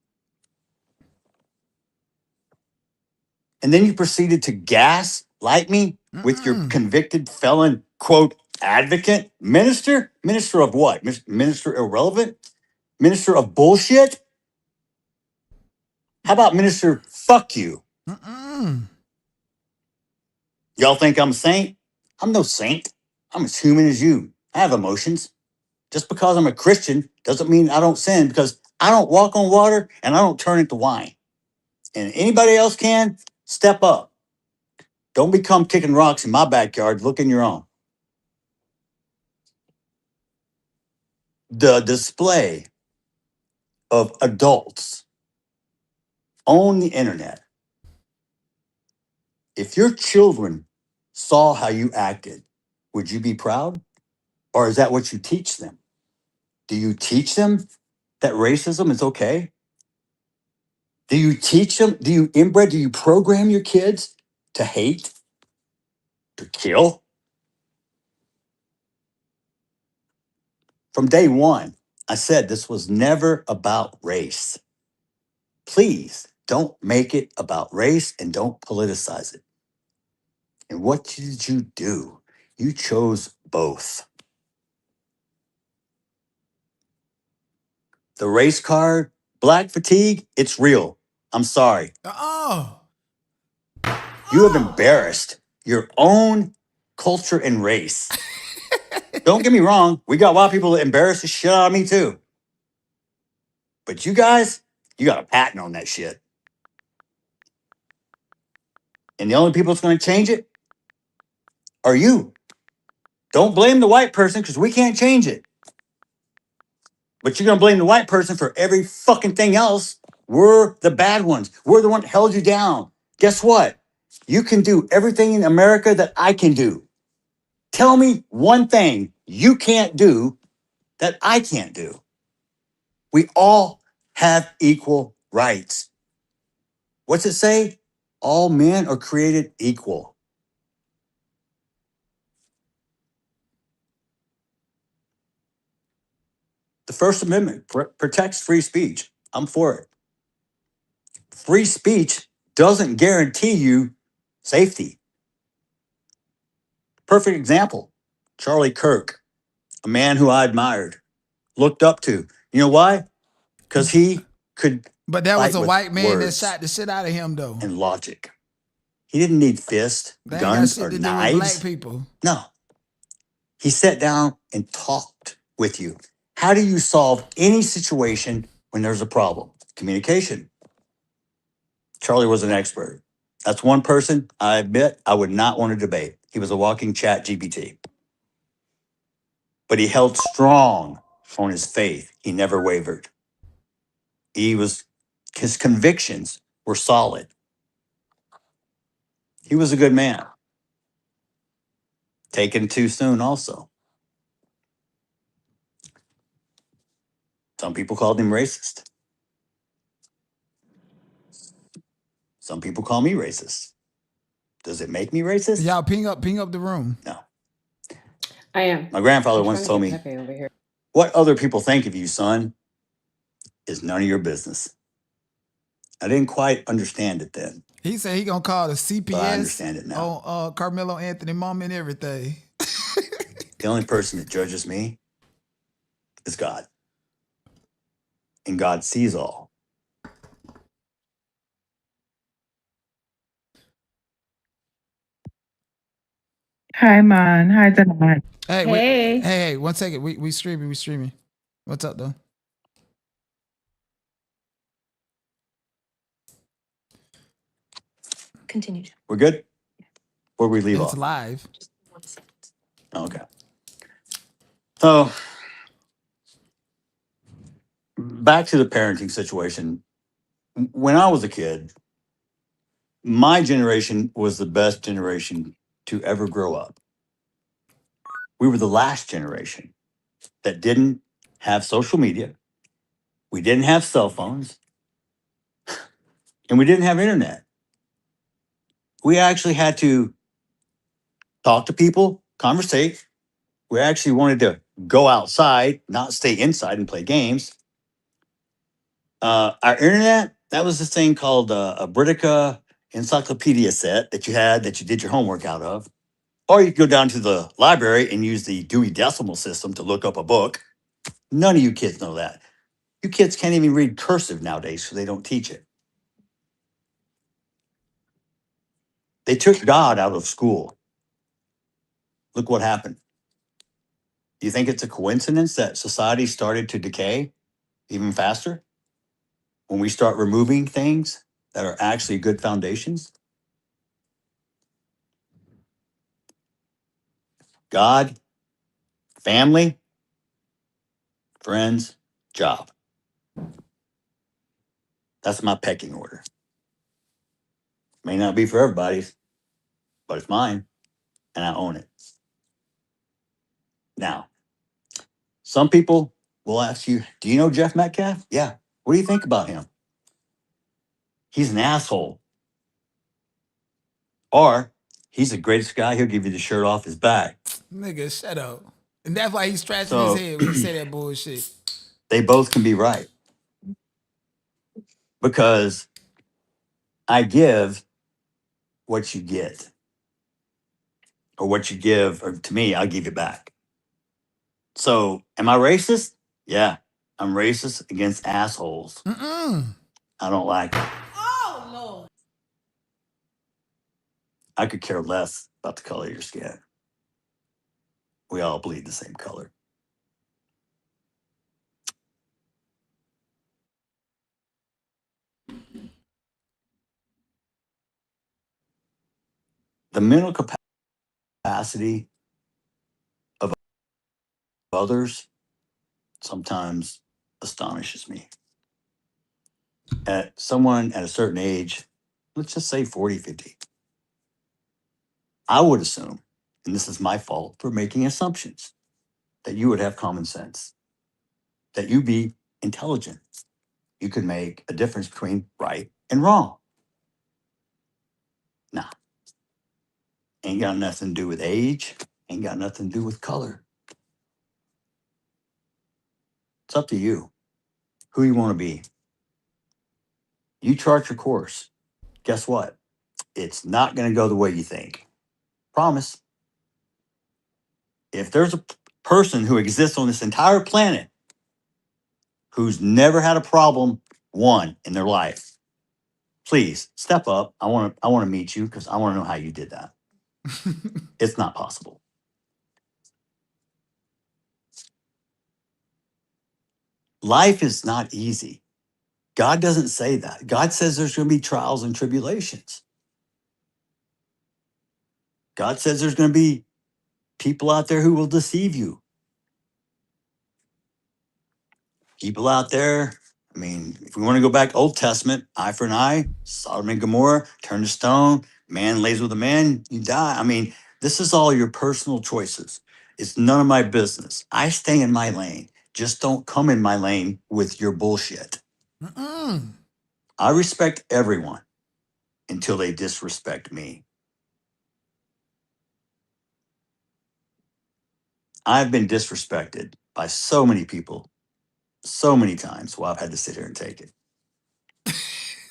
And then you proceeded to gaslight me with your convicted felon, quote, advocate, minister? Minister of what? Minister irrelevant? Minister of bullshit? How about minister fuck you? Y'all think I'm a saint? I'm no saint. I'm as human as you. I have emotions. Just because I'm a Christian doesn't mean I don't sin, because I don't walk on water and I don't turn into wine. And anybody else can, step up. Don't become kicking rocks in my backyard. Look in your own. The display of adults on the internet. If your children saw how you acted, would you be proud? Or is that what you teach them? Do you teach them that racism is okay? Do you teach them? Do you program your kids to hate, to kill? From day one, I said this was never about race. Please don't make it about race and don't politicize it. And what did you do? You chose both. The race card, black fatigue, it's real. I'm sorry. You have embarrassed your own culture and race. Don't get me wrong, we got white people that embarrass the shit out of me too. But you guys, you got a patent on that shit. And the only people that's going to change it are you. Don't blame the white person because we can't change it. But you're going to blame the white person for every fucking thing else. We're the bad ones. We're the one that held you down. Guess what? You can do everything in America that I can do. Tell me one thing you can't do that I can't do. We all have equal rights. What's it say? All men are created equal. The First Amendment protects free speech. I'm for it. Free speech doesn't guarantee you safety. Perfect example, Charlie Kirk, a man who I admired, looked up to. You know why? Because he could But that was fight a with white man that words shot the shit out of him, though. and logic. He didn't need fists, They ain't got guns, shit or to do with black knives. people. No. He sat down and talked with you. How do you solve any situation when there's a problem? Communication. Charlie was an expert. That's one person I admit I would not want to debate. He was a walking chat GPT. But he held strong on his faith. He never wavered. His convictions were solid. He was a good man. Taken too soon also. Some people called him racist. Some people call me racist. Does it make me racist? Y'all ping up the room. No. I am. My grandfather I'm once trying told to me, get Pepe over here. what other people think of you, son, is none of your business. I didn't quite understand it then. He said he gonna call the CPS But I understand it now. on Carmelo Anthony mom and everything. The only person that judges me is God. And God sees all. Hi, Man. Hi, Donat. Hey, Hey. hey, 1 second. We streaming. What's up though? Continue. We're good? Where we leave It's off? live. Okay. So back to the parenting situation. When I was a kid, my generation was the best generation to ever grow up. We were the last generation that didn't have social media. We didn't have cell phones. And we didn't have internet. We actually had to talk to people, conversate. We actually wanted to go outside, not stay inside and play games. Our internet, that was this thing called a Britica encyclopedia set that you had that you did your homework out of. Or you could go down to the library and use the Dewey Decimal System to look up a book. None of you kids know that. You kids can't even read cursive nowadays, so they don't teach it. They took God out of school. Look what happened. Do you think it's a coincidence that society started to decay even faster when we start removing things that are actually good foundations? God, family, friends, job. That's my pecking order. May not be for everybody's, but it's mine, and I own it. Now, some people will ask you, do you know Jeff Metcalf? Yeah. What do you think about him? He's an asshole. Or he's the greatest guy. He'll give you the shirt off his back. Nigga, shut up. And that's why he's scratching So, his head when you say that bullshit. They both can be right. Because I give what you get. Or what you give, or to me, I'll give you back. So, am I racist? Yeah. I'm racist against assholes. I don't like it. Oh, Lord. I could care less about the color of your skin. We all bleed the same color. The mental capacity of others sometimes astonishes me. At someone at a certain age, let's just say 40, 50, I would assume, and this is my fault for making assumptions, that you would have common sense, that you would be intelligent. You could make a difference between right and wrong. Ain't got nothing to do with age. Ain't got nothing to do with color. It's up to you. Who you want to be. You chart your course. Guess what? It's not going to go the way you think. Promise. If there's a person who exists on this entire planet who's never had a problem, one, in their life, please step up. I want to meet you because I want to know how you did that. It's not possible. Life is not easy. God doesn't say that. God says there's going to be trials and tribulations. God says there's going to be people out there who will deceive you. People out there, I mean, if we want to go back Old Testament, eye for an eye, Sodom and Gomorrah, turn to stone, man lays with a man, you die. I mean, this is all your personal choices. It's none of my business. I stay in my lane. Just don't come in my lane with your bullshit. I respect everyone until they disrespect me. I've been disrespected by so many people, so many times while I've had to sit here and take it.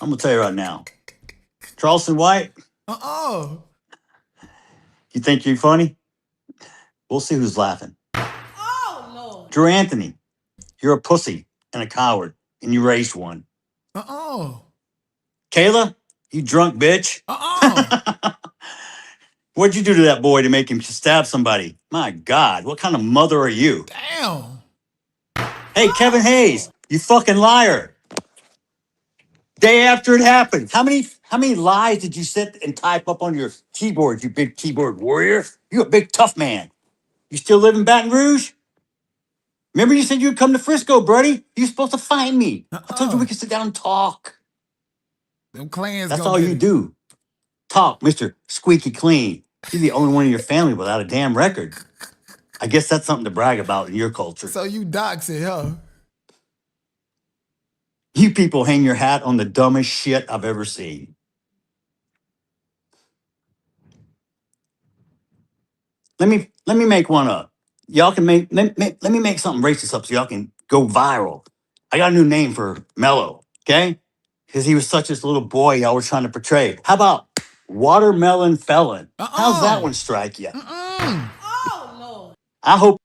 I'm gonna tell you right now, Charleston White, you think you're funny? We'll see who's laughing. Oh, Lord. Drew Anthony, you're a pussy and a coward, and you raised one. Kayla, you drunk bitch. What'd you do to that boy to make him stab somebody? My God, what kind of mother are you? Damn. Hey, Kevin Hayes, you fucking liar. Day after it happened, how many lies did you sit and type up on your keyboard, you big keyboard warrior? You a big tough man. You still live in Baton Rouge? Remember you said you'd come to Frisco, buddy? You're supposed to find me. I told you we could sit down and talk. Them clans That's gonna all get you it. do. Talk, Mr. Squeaky Clean. You're the only one in your family without a damn record. I guess that's something to brag about in your culture. So you dox it, huh? You people hang your hat on the dumbest shit I've ever seen. Let me make one up. Y'all can let me make something racist up so y'all can go viral. I got a new name for Mello, okay? Because he was such this little boy y'all were trying to portray. How about Watermelon Felon? How's that one strike you? Oh, Lord. I hope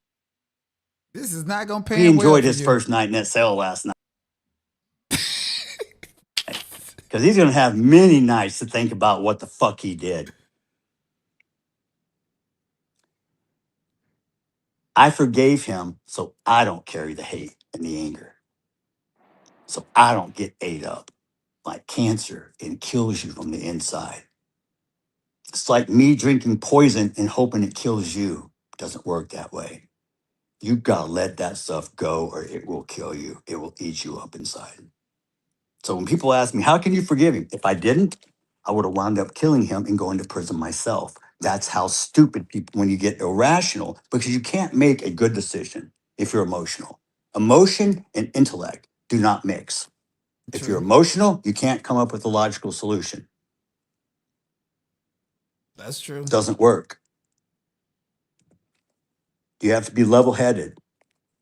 This is not gonna he pan well enjoyed for his you. first night in that cell last night. Because he's gonna have many nights to think about what the fuck he did. I forgave him so I don't carry the hate and the anger. So I don't get ate up like cancer and kills you from the inside. It's like me drinking poison and hoping it kills you. It doesn't work that way. You gotta let that stuff go or it will kill you. It will eat you up inside. So when people ask me, how can you forgive him? If I didn't, I would have wound up killing him and going to prison myself. That's how stupid people, when you get irrational, because you can't make a good decision if you're emotional. Emotion and intellect do not mix. If you're emotional, you can't come up with a logical solution. That's true. Doesn't work. You have to be level-headed.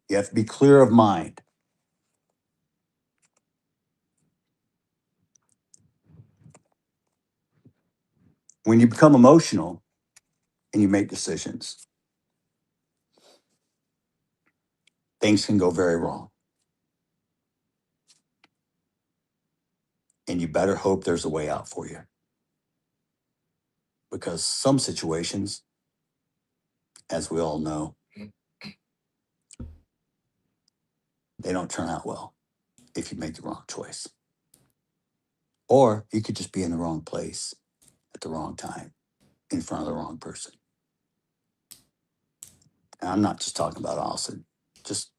You have to be clear of mind. When you become emotional and you make decisions, things can go very wrong. And you better hope there's a way out for you. Because some situations, as we all know, they don't turn out well if you make the wrong choice. Or you could just be in the wrong place at the wrong time, in front of the wrong person. And I'm not just talking about Austin. Just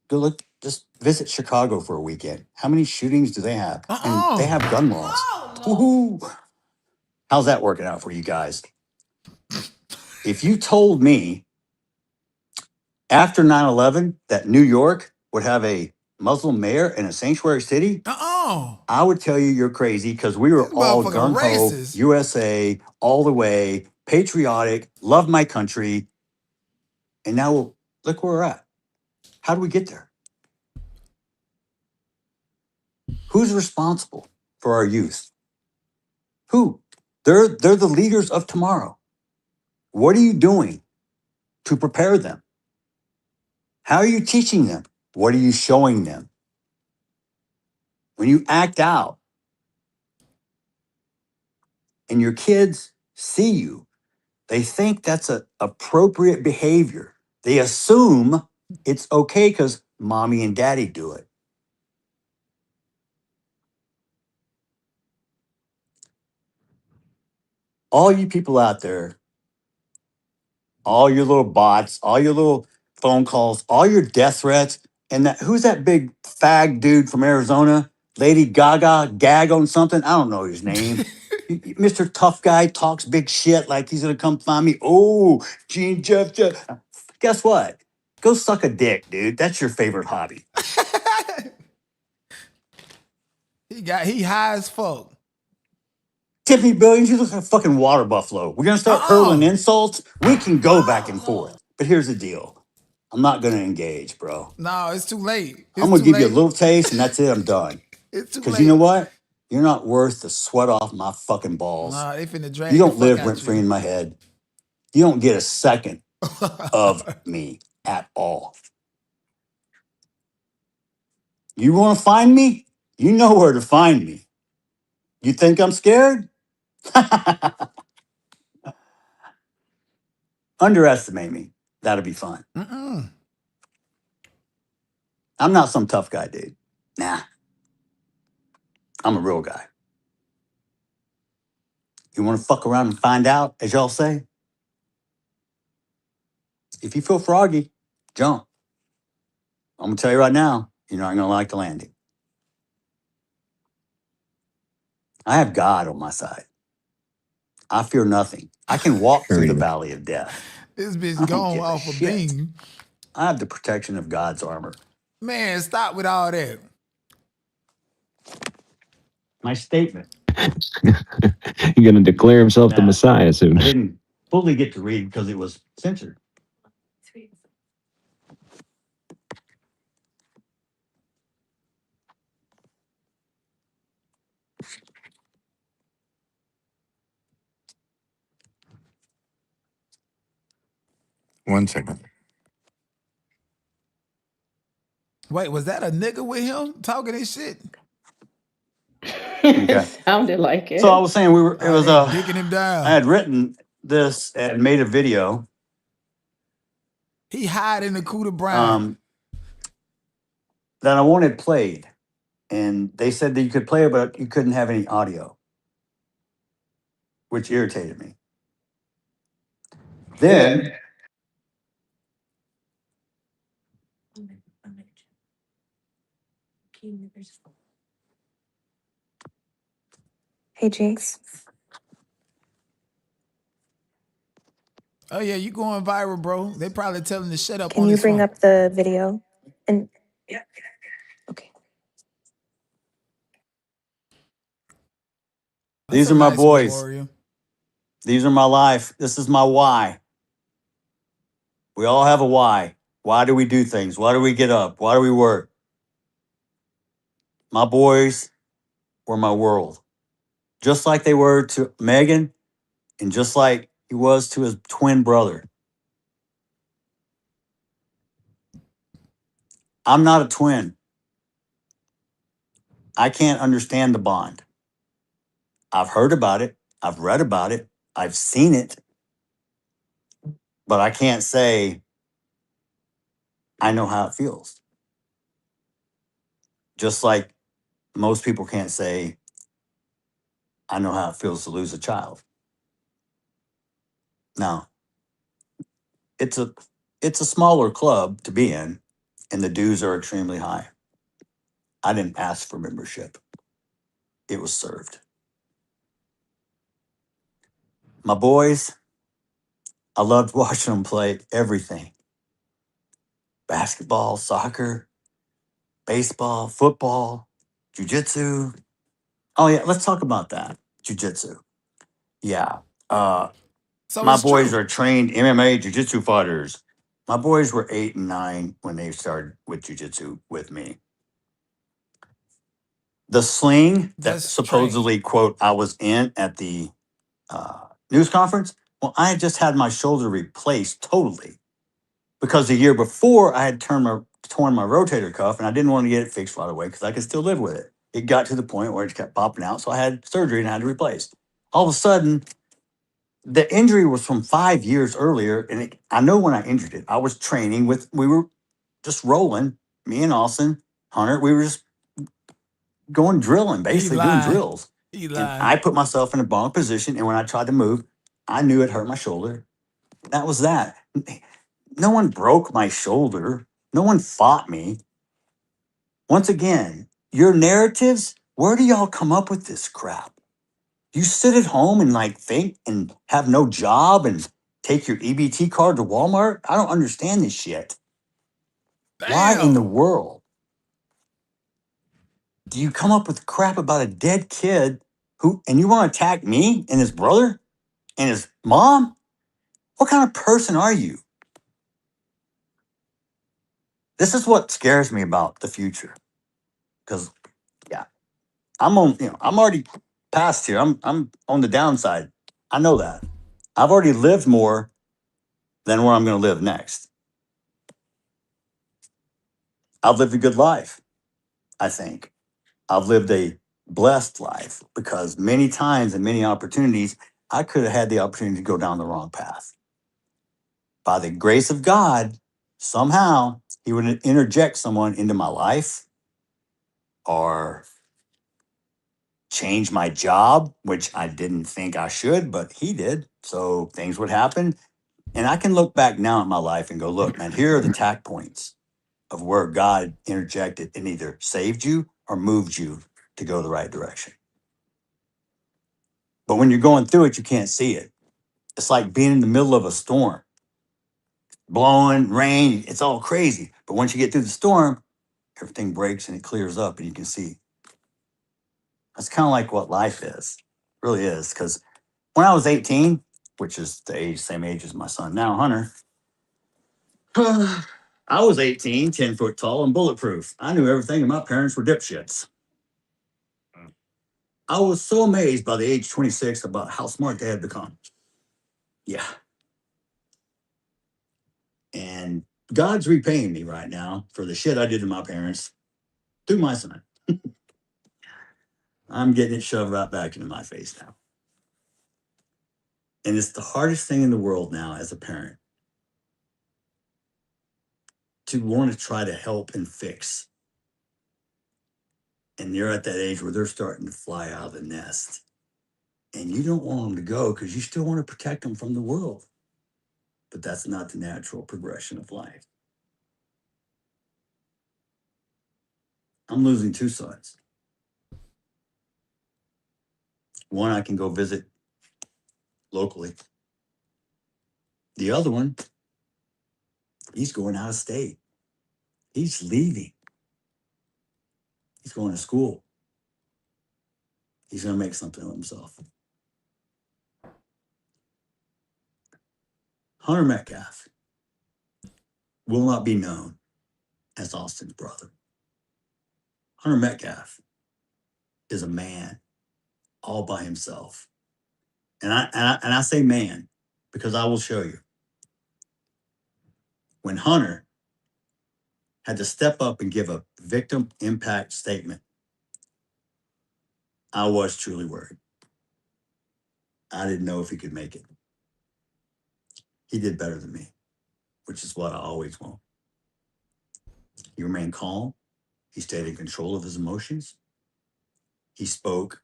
go look, just visit Chicago for a weekend. How many shootings do they have? And they have gun laws. Woohoo! How's that working out for you guys? If you told me after 9/11 that New York would have a Muslim mayor in a sanctuary city, I would tell you you're crazy because we were all motherfucker gung ho, racist. USA, all the way, patriotic, love my country. And now look where we're at. How do we get there? Who's responsible for our youth? Who? They're the leaders of tomorrow. What are you doing to prepare them? How are you teaching them? What are you showing them? When you act out and your kids see you, they think that's a appropriate behavior. They assume it's okay because mommy and daddy do it. All you people out there, all your little bots, all your little phone calls, all your death threats, and that who's that big fag dude from Arizona? Lady Gaga, gag on something. I don't know his name. Mr. Tough Guy talks big shit like he's gonna come find me. Oh, Gene Jeff. Guess what? Go suck a dick, dude. That's your favorite hobby. He high as fuck. Tiffany Billions, you look like a fucking water buffalo. We're gonna start hurling insults. We can go back and forth. But here's the deal. I'm not gonna engage, bro. No, it's too late. I'm gonna give you a little taste and that's it. I'm done. It's too Because late. you know what? You're not worth the sweat off my fucking balls. Nah, they finna drag You the don't fuck live out rent free you. in my head. You don't get a second of me at all. You want to find me? You know where to find me. You think I'm scared? Underestimate me. That'll be fun. Mm-mm. I'm not some tough guy, dude. Nah. I'm a real guy. You want to fuck around and find out, as y'all say? If you feel froggy, jump. I'm going to tell you right now, you're not going to like the landing. I have God on my side. I fear nothing. I can walk through the valley of death. This bitch I don't gone give a off a shit. beam. I have the protection of God's armor. Man, stop with all that. My statement. He's going to declare himself the Messiah soon. I didn't fully get to read because it was censored. One second. Wait, was that a nigga with him talking his shit? Okay. Sounded like it. So I was saying it was dicking him down. I had written this and made a video. He hide in the coup de Brian. That I wanted played. And they said that you could play it, but you couldn't have any audio, which irritated me. Then Hey, Jinx. Oh yeah, you going viral, bro. They probably telling to shut up Can on you his bring phone. up the video? And okay. these are my boys. These are my life. This is my why. We all have a why. Why do we do things? Why do we get up? Why do we work? My boys were my world. Just like they were to Megan and just like he was to his twin brother. I'm not a twin. I can't understand the bond. I've heard about it. I've read about it. I've seen it. But I can't say I know how it feels. Just like most people can't say I know how it feels to lose a child. Now, it's a smaller club to be in, and the dues are extremely high. I didn't ask for membership. It was served. My boys, I loved watching them play everything. Basketball, soccer, baseball, football, jiu-jitsu. Oh yeah, let's talk about that. Jiu-jitsu. Yeah. So My it's boys true. are trained MMA jiu-jitsu fighters. My boys were 8 and 9 when they started with jiu-jitsu with me. The sling that Just trained. supposedly, quote, I was in at the news conference, well, I had just had my shoulder replaced totally because the year before I had torn my rotator cuff and I didn't want to get it fixed right away because I could still live with it. It got to the point where it kept popping out, so I had surgery and I had to replace. All of a sudden, the injury was from 5 years earlier, and I know when I injured it, I was training we were just rolling, me and Austin, Hunter, we were just going drilling, He basically doing lied. drills. He And lied. I put myself in a bunk position, and when I tried to move, I knew it hurt my shoulder. That was that. No one broke my shoulder. No one fought me. Once again, your narratives, where do y'all come up with this crap? You sit at home and like think and have no job and take your EBT card to Walmart? I don't understand this shit. Why in the Damn. world do you come up with crap about a dead kid and you want to attack me and his brother and his mom? What kind of person are you? This is what scares me about the future. Because yeah, I'm already past here. I'm on the downside. I know that. I've already lived more than where I'm going to live next. I've lived a good life, I think. I've lived a blessed life because many times and many opportunities, I could have had the opportunity to go down the wrong path. By the grace of God, somehow he would interject someone into my life or change my job, which I didn't think I should, but he did. So things would happen. And I can look back now at my life and go, look, man, here are the tack points of where God interjected and either saved you or moved you to go the right direction. But when you're going through it, you can't see it. It's like being in the middle of a storm, blowing, rain, it's all crazy. But once you get through the storm, everything breaks and it clears up and you can see. That's kind of like what life is. It really is. Because when I was 18, which is same age as my son now, Hunter, I was 18, 10 foot tall and bulletproof. I knew everything and my parents were dipshits. I was so amazed by the age 26 about how smart they had become. Yeah. And God's repaying me right now for the shit I did to my parents through my son. I'm getting it shoved right back into my face now. And it's the hardest thing in the world now as a parent to want to try to help and fix. And they're at that age where they're starting to fly out of the nest. And you don't want them to go because you still want to protect them from the world. But that's not the natural progression of life. I'm losing 2 sons. One I can go visit locally. The other one, he's going out of state. He's leaving. He's going to school. He's going to make something of himself. Hunter Metcalf will not be known as Austin's brother. Hunter Metcalf is a man all by himself. And I say man because I will show you. When Hunter had to step up and give a victim impact statement, I was truly worried. I didn't know if he could make it. He did better than me, which is what I always want. He remained calm. He stayed in control of his emotions. He spoke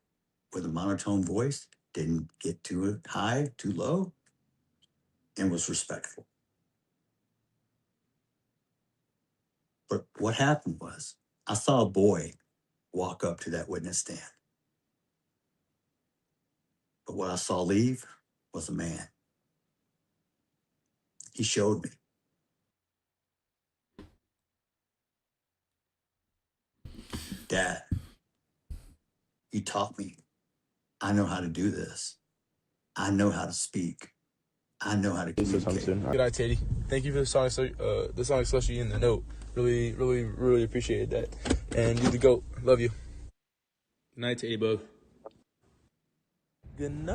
with a monotone voice, didn't get too high, too low, and was respectful. But what happened was, I saw a boy walk up to that witness stand. But what I saw leave was a man. He showed me. Dad, you taught me. I know how to do this. I know how to speak. I know how to communicate. Good night, Teddy. Thank you for the song, especially in the note. Really, really, really appreciated that. And you're the GOAT. Love you. Good night, Teddy Bug. Good night.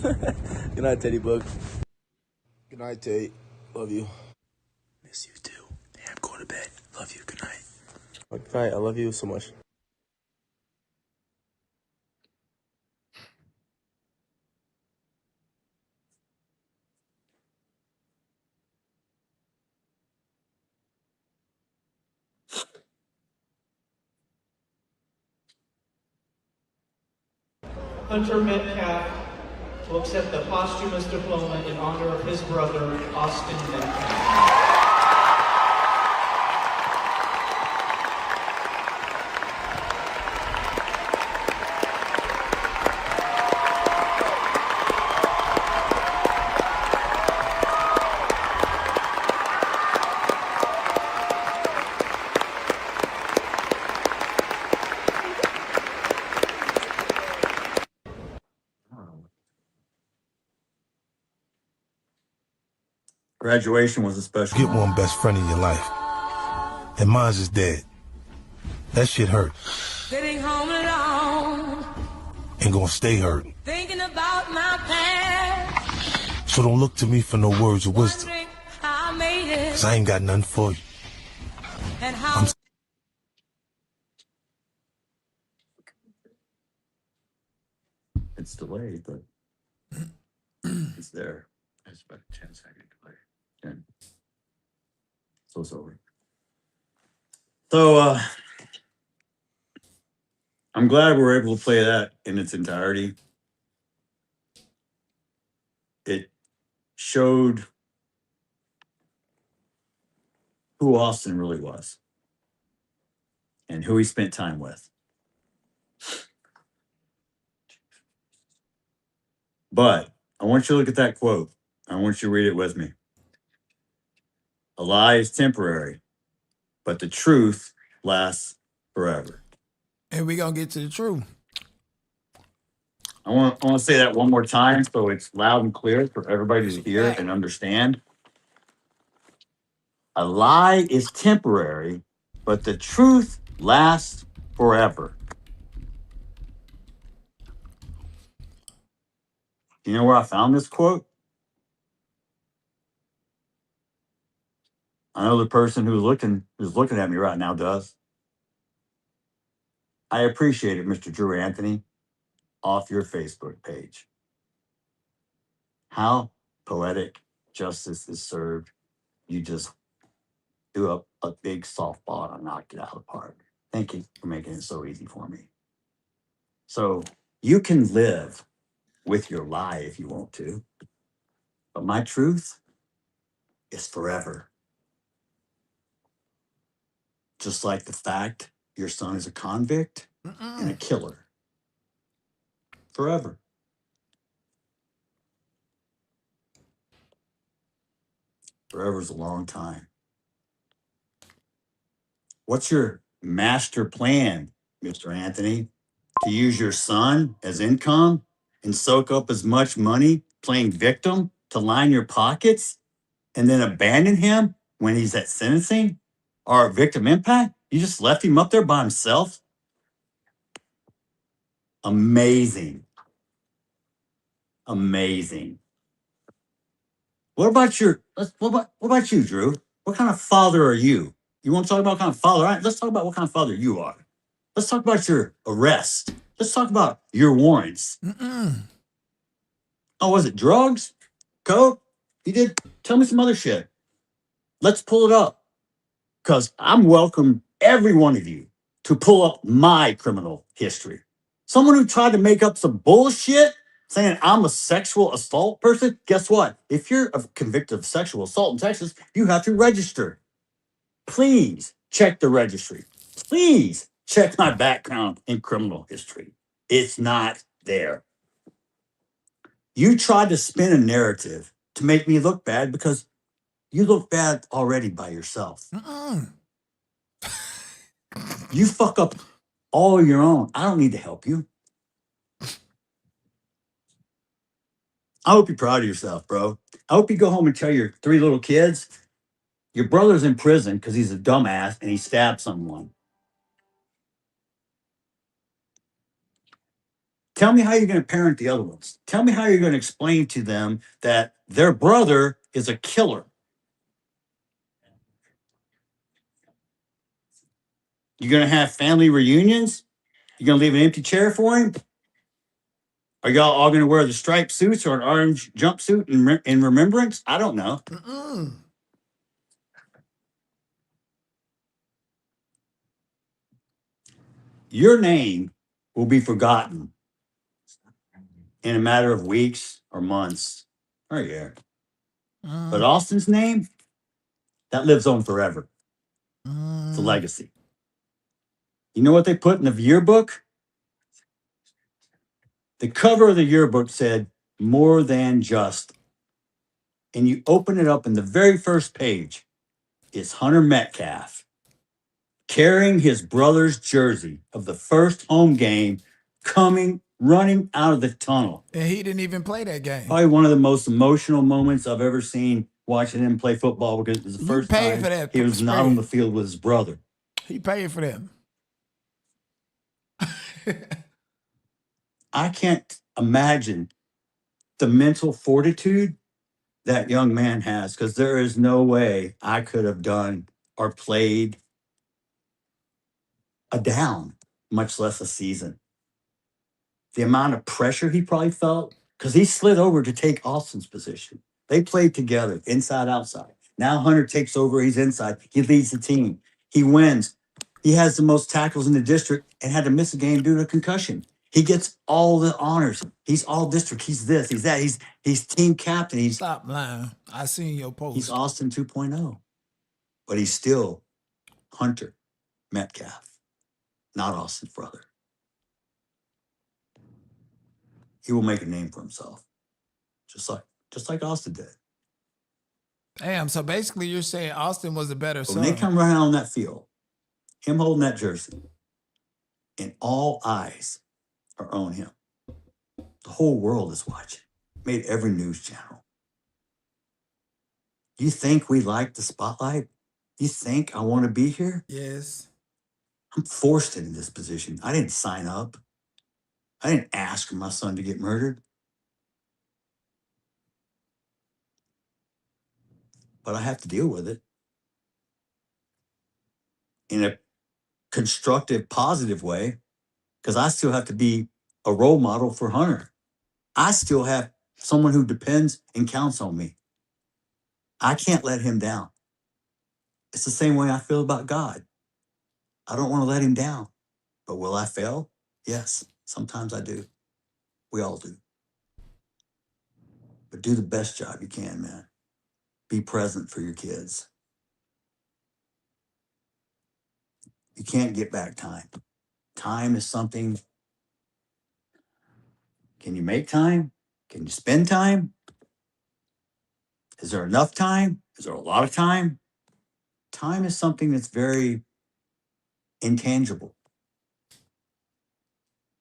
Good night, Teddy Bug. Good night, Teddy. Love you. Miss you too. Damn, go to bed. Love you. Good night. Good night. I love you so much. Hunter MetCalf will accept the posthumous diploma in honor of his brother, Austin MetCalf. Graduation was a special. Get one best friend in your life, and mine's is dead. That shit hurt. Sitting home alone, And gonna stay hurt. thinking about my past, So don't look to me for no words of wisdom, wondering how I made it, cause I ain't got nothing for you. and how It's delayed, but it's there. It's about a 10-second delay. 10. So it's over. So I'm glad we're able to play that in its entirety. It showed who Austin really was and who he spent time with. But I want you to look at that quote. I want you to read it with me. A lie is temporary, but the truth lasts forever. And we're going to get to the truth. I want to say that one more time so it's loud and clear for everybody to hear and understand. A lie is temporary, but the truth lasts forever. You know where I found this quote? I know the person who's looking at me right now does. I appreciate it, Mr. Drew Anthony, off your Facebook page. How poetic justice is served. You just do a big softball and knock it out of the park. Thank you for making it so easy for me. So you can live with your lie if you want to, but my truth is forever. Just like the fact your son is a convict and a killer. Forever. Forever is a long time. What's your master plan, Mr. Anthony? To use your son as income and soak up as much money playing victim to line your pockets and then abandon him when he's at sentencing or victim impact? You just left him up there by himself? Amazing. Amazing. What about you, Drew? What kind of father are you? You want to talk about what kind of father? All right, let's talk about what kind of father you are. Let's talk about your arrest. Let's talk about your warrants. Oh, was it drugs? Coke? You did? Tell me some other shit. Let's pull it up. Because I'm welcome every one of you to pull up my criminal history. Someone who tried to make up some bullshit saying I'm a sexual assault person. Guess what? If you're convicted of sexual assault in Texas, you have to register. Please check the registry. Please check my background in criminal history. It's not there. You tried to spin a narrative to make me look bad because you look bad already by yourself. You fuck up all your own. I don't need to help you. I hope you're proud of yourself, bro. I hope you go home and tell your 3 little kids your brother's in prison because he's a dumbass and he stabbed someone. Tell me how you're going to parent the other ones. Tell me how you're going to explain to them that their brother is a killer. You're going to have family reunions? You're going to leave an empty chair for him? Are y'all all going to wear the striped suits or an orange jumpsuit in remembrance? I don't know. Your name will be forgotten in a matter of weeks or months or a year. But Austin's name, that lives on forever. It's a legacy. You know what they put in the yearbook? The cover of the yearbook said, "More than just." And you open it up, and the very first page is Hunter Metcalf carrying his brother's jersey of the first home game, running out of the tunnel. And he didn't even play that game. Probably one of the most emotional moments I've ever seen watching him play football, because it was the first paid time for that he was not on the field with his brother. He paid for them. I can't imagine the mental fortitude that young man has, because there is no way I could have done or played a down, much less a season. The amount of pressure he probably felt, because he slid over to take Austin's position. They played together, inside, outside. Now Hunter takes over, he's inside. He leads the team. He wins. He has the most tackles in the district and had to miss a game due to concussion. He gets all the honors. He's all district. He's this, he's that. He's team captain. Stop lying. I seen your post. He's Austin 2.0. But he's still Hunter Metcalf, not Austin's brother. He will make a name for himself, just like Austin did. Damn, so basically you're saying Austin was a better son. When they come running on that field, him holding that jersey, and all eyes are on him. The whole world is watching. Made every news channel. You think we like the spotlight? You think I want to be here? Yes. I'm forced into this position. I didn't sign up. I didn't ask for my son to get murdered. But I have to deal with it in a constructive, positive way, because I still have to be a role model for Hunter. I still have someone who depends and counts on me. I can't let him down. It's the same way I feel about God. I don't want to let him down. But will I fail? Yes, sometimes I do. We all do. But do the best job you can, man. Be present for your kids. You can't get back time. Time is something. Can you make time? Can you spend time? Is there enough time? Is there a lot of time? Time is something that's very intangible.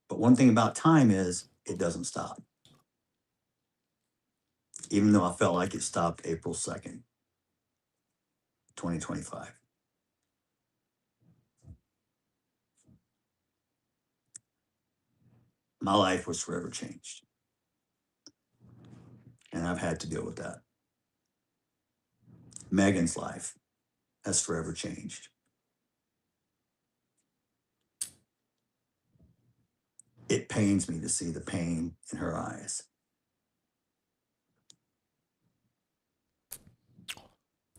But one thing about time is it doesn't stop. Even though I felt like it stopped April 2nd, 2025. My life was forever changed. And I've had to deal with that. Megan's life has forever changed. It pains me to see the pain in her eyes.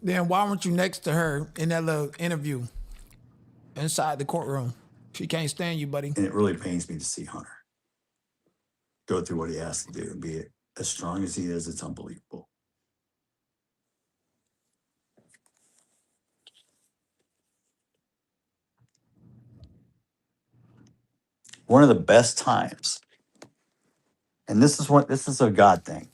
Then why weren't you next to her in that little interview inside the courtroom? She can't stand you, buddy. And it really pains me to see Hunter go through what he has to do and be as strong as he is. It's unbelievable. One of the best times, and this is a God thing.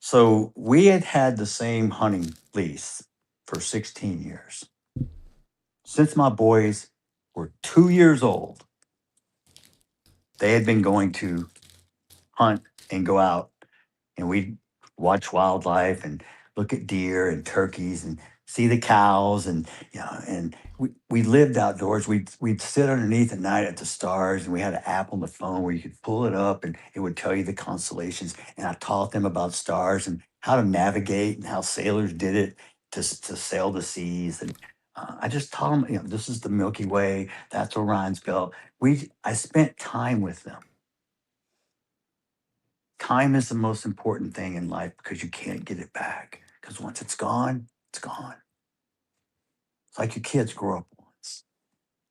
So we had the same hunting lease for 16 years. Since my boys were 2 years old, they had been going to hunt and go out and we'd watch wildlife and look at deer and turkeys and see the cows and and we lived outdoors. We'd sit underneath at night at the stars, and we had an app on the phone where you could pull it up and it would tell you the constellations. And I taught them about stars and how to navigate and how sailors did it to sail the seas. And I just taught them, this is the Milky Way, that's Orion's belt. I spent time with them. Time is the most important thing in life because you can't get it back. Because once it's gone, it's gone. It's like your kids grow up once.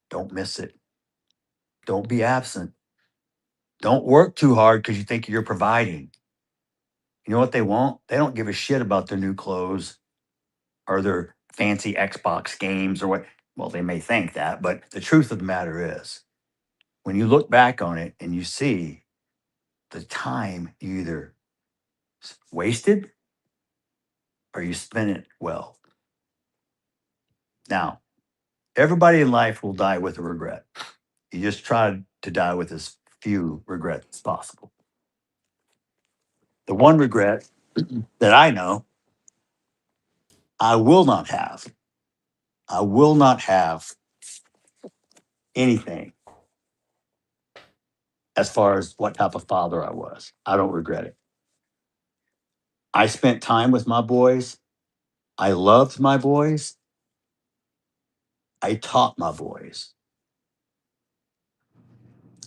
Don't miss it. Don't be absent. Don't work too hard because you think you're providing. You know what they want? They don't give a shit about their new clothes or their fancy Xbox games or what. Well, they may think that, but the truth of the matter is, when you look back on it and you see the time you either wasted or you spent it well. Now, everybody in life will die with a regret. You just try to die with as few regrets as possible. The one regret that I know I will not have, I will not have anything as far as what type of father I was. I don't regret it. I spent time with my boys. I loved my boys. I taught my boys.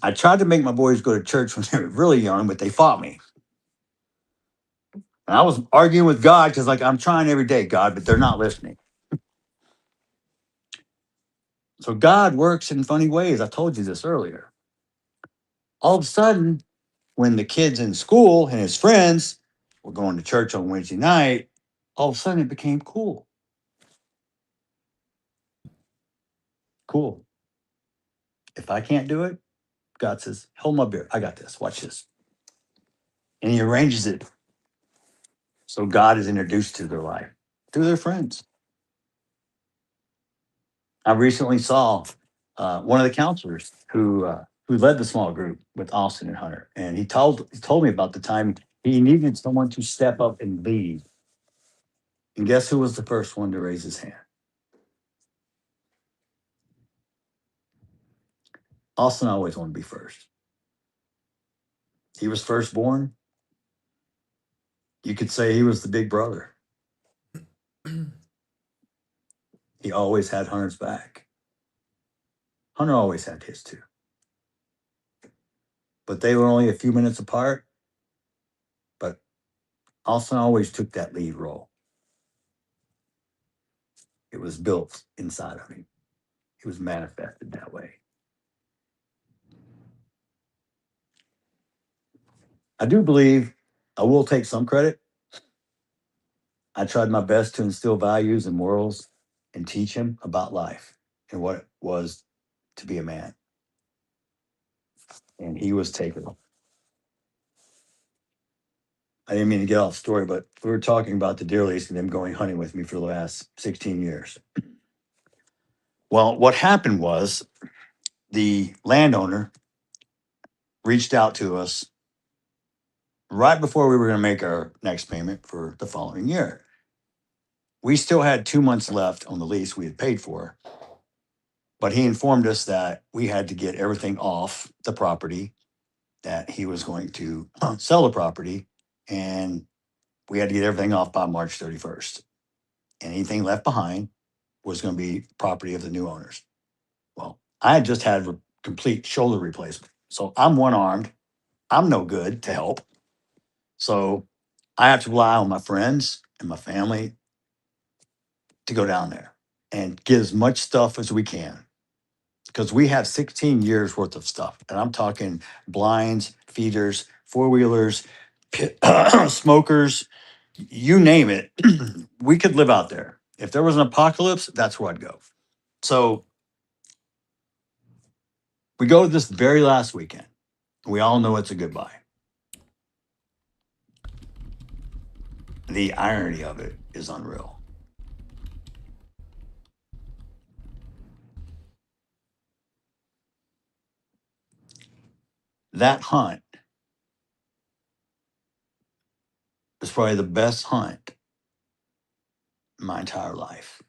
I tried to make my boys go to church when they were really young, but they fought me. And I was arguing with God because, like, I'm trying every day, God, but they're not listening. So God works in funny ways. I told you this earlier. All of a sudden, when the kids in school and his friends were going to church on Wednesday night, all of a sudden it became cool. Cool. If I can't do it, God says, hold my beer. I got this. Watch this. And he arranges it so God is introduced to their life through their friends. I recently saw one of the counselors who led the small group with Austin and Hunter, and he told me about the time he needed someone to step up and lead. And guess who was the first one to raise his hand? Austin always wanted to be first. He was firstborn. You could say he was the big brother. He always had Hunter's back. Hunter always had his too. But they were only a few minutes apart. But Austin always took that lead role. It was built inside of him. It was manifested that way. I do believe I will take some credit. I tried my best to instill values and morals and teach him about life and what it was to be a man. And he was taken. I didn't mean to get off story, but we were talking about the deer lease and them going hunting with me for the last 16 years. Well, what happened was the landowner reached out to us right before we were going to make our next payment for the following year. We still had 2 months left on the lease we had paid for, but he informed us that we had to get everything off the property, that he was going to sell the property, and we had to get everything off by March 31st. And anything left behind was going to be property of the new owners. Well, I had just had complete shoulder replacement. So I'm one-armed. I'm no good to help. So I have to rely on my friends and my family to go down there and get as much stuff as we can. Because we have 16 years worth of stuff. And I'm talking blinds, feeders, four-wheelers, smokers, you name it. We could live out there. If there was an apocalypse, that's where I'd go. So we go this very last weekend. We all know it's a goodbye. The irony of it is unreal. That hunt was probably the best hunt in my entire life.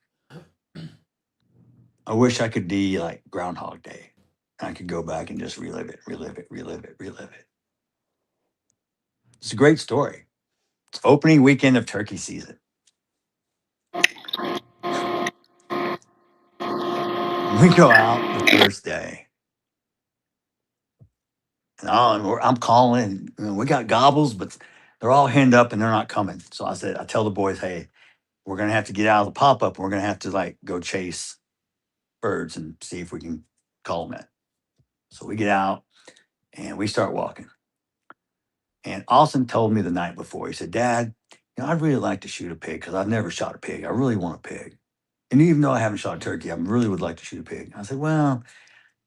I wish I could be like Groundhog Day. I could go back and just relive it, relive it, relive it, relive it. It's a great story. It's opening weekend of turkey season. We go out the first day. And I'm calling. We got gobbles, but they're all henned up and they're not coming. So I tell the boys, hey, we're going to have to get out of the pop-up. We're going to have to like go chase birds and see if we can call them in. So we get out and we start walking. And Austin told me the night before, he said, Dad, I'd really like to shoot a pig because I've never shot a pig. I really want a pig. And even though I haven't shot a turkey, I really would like to shoot a pig. I said, well,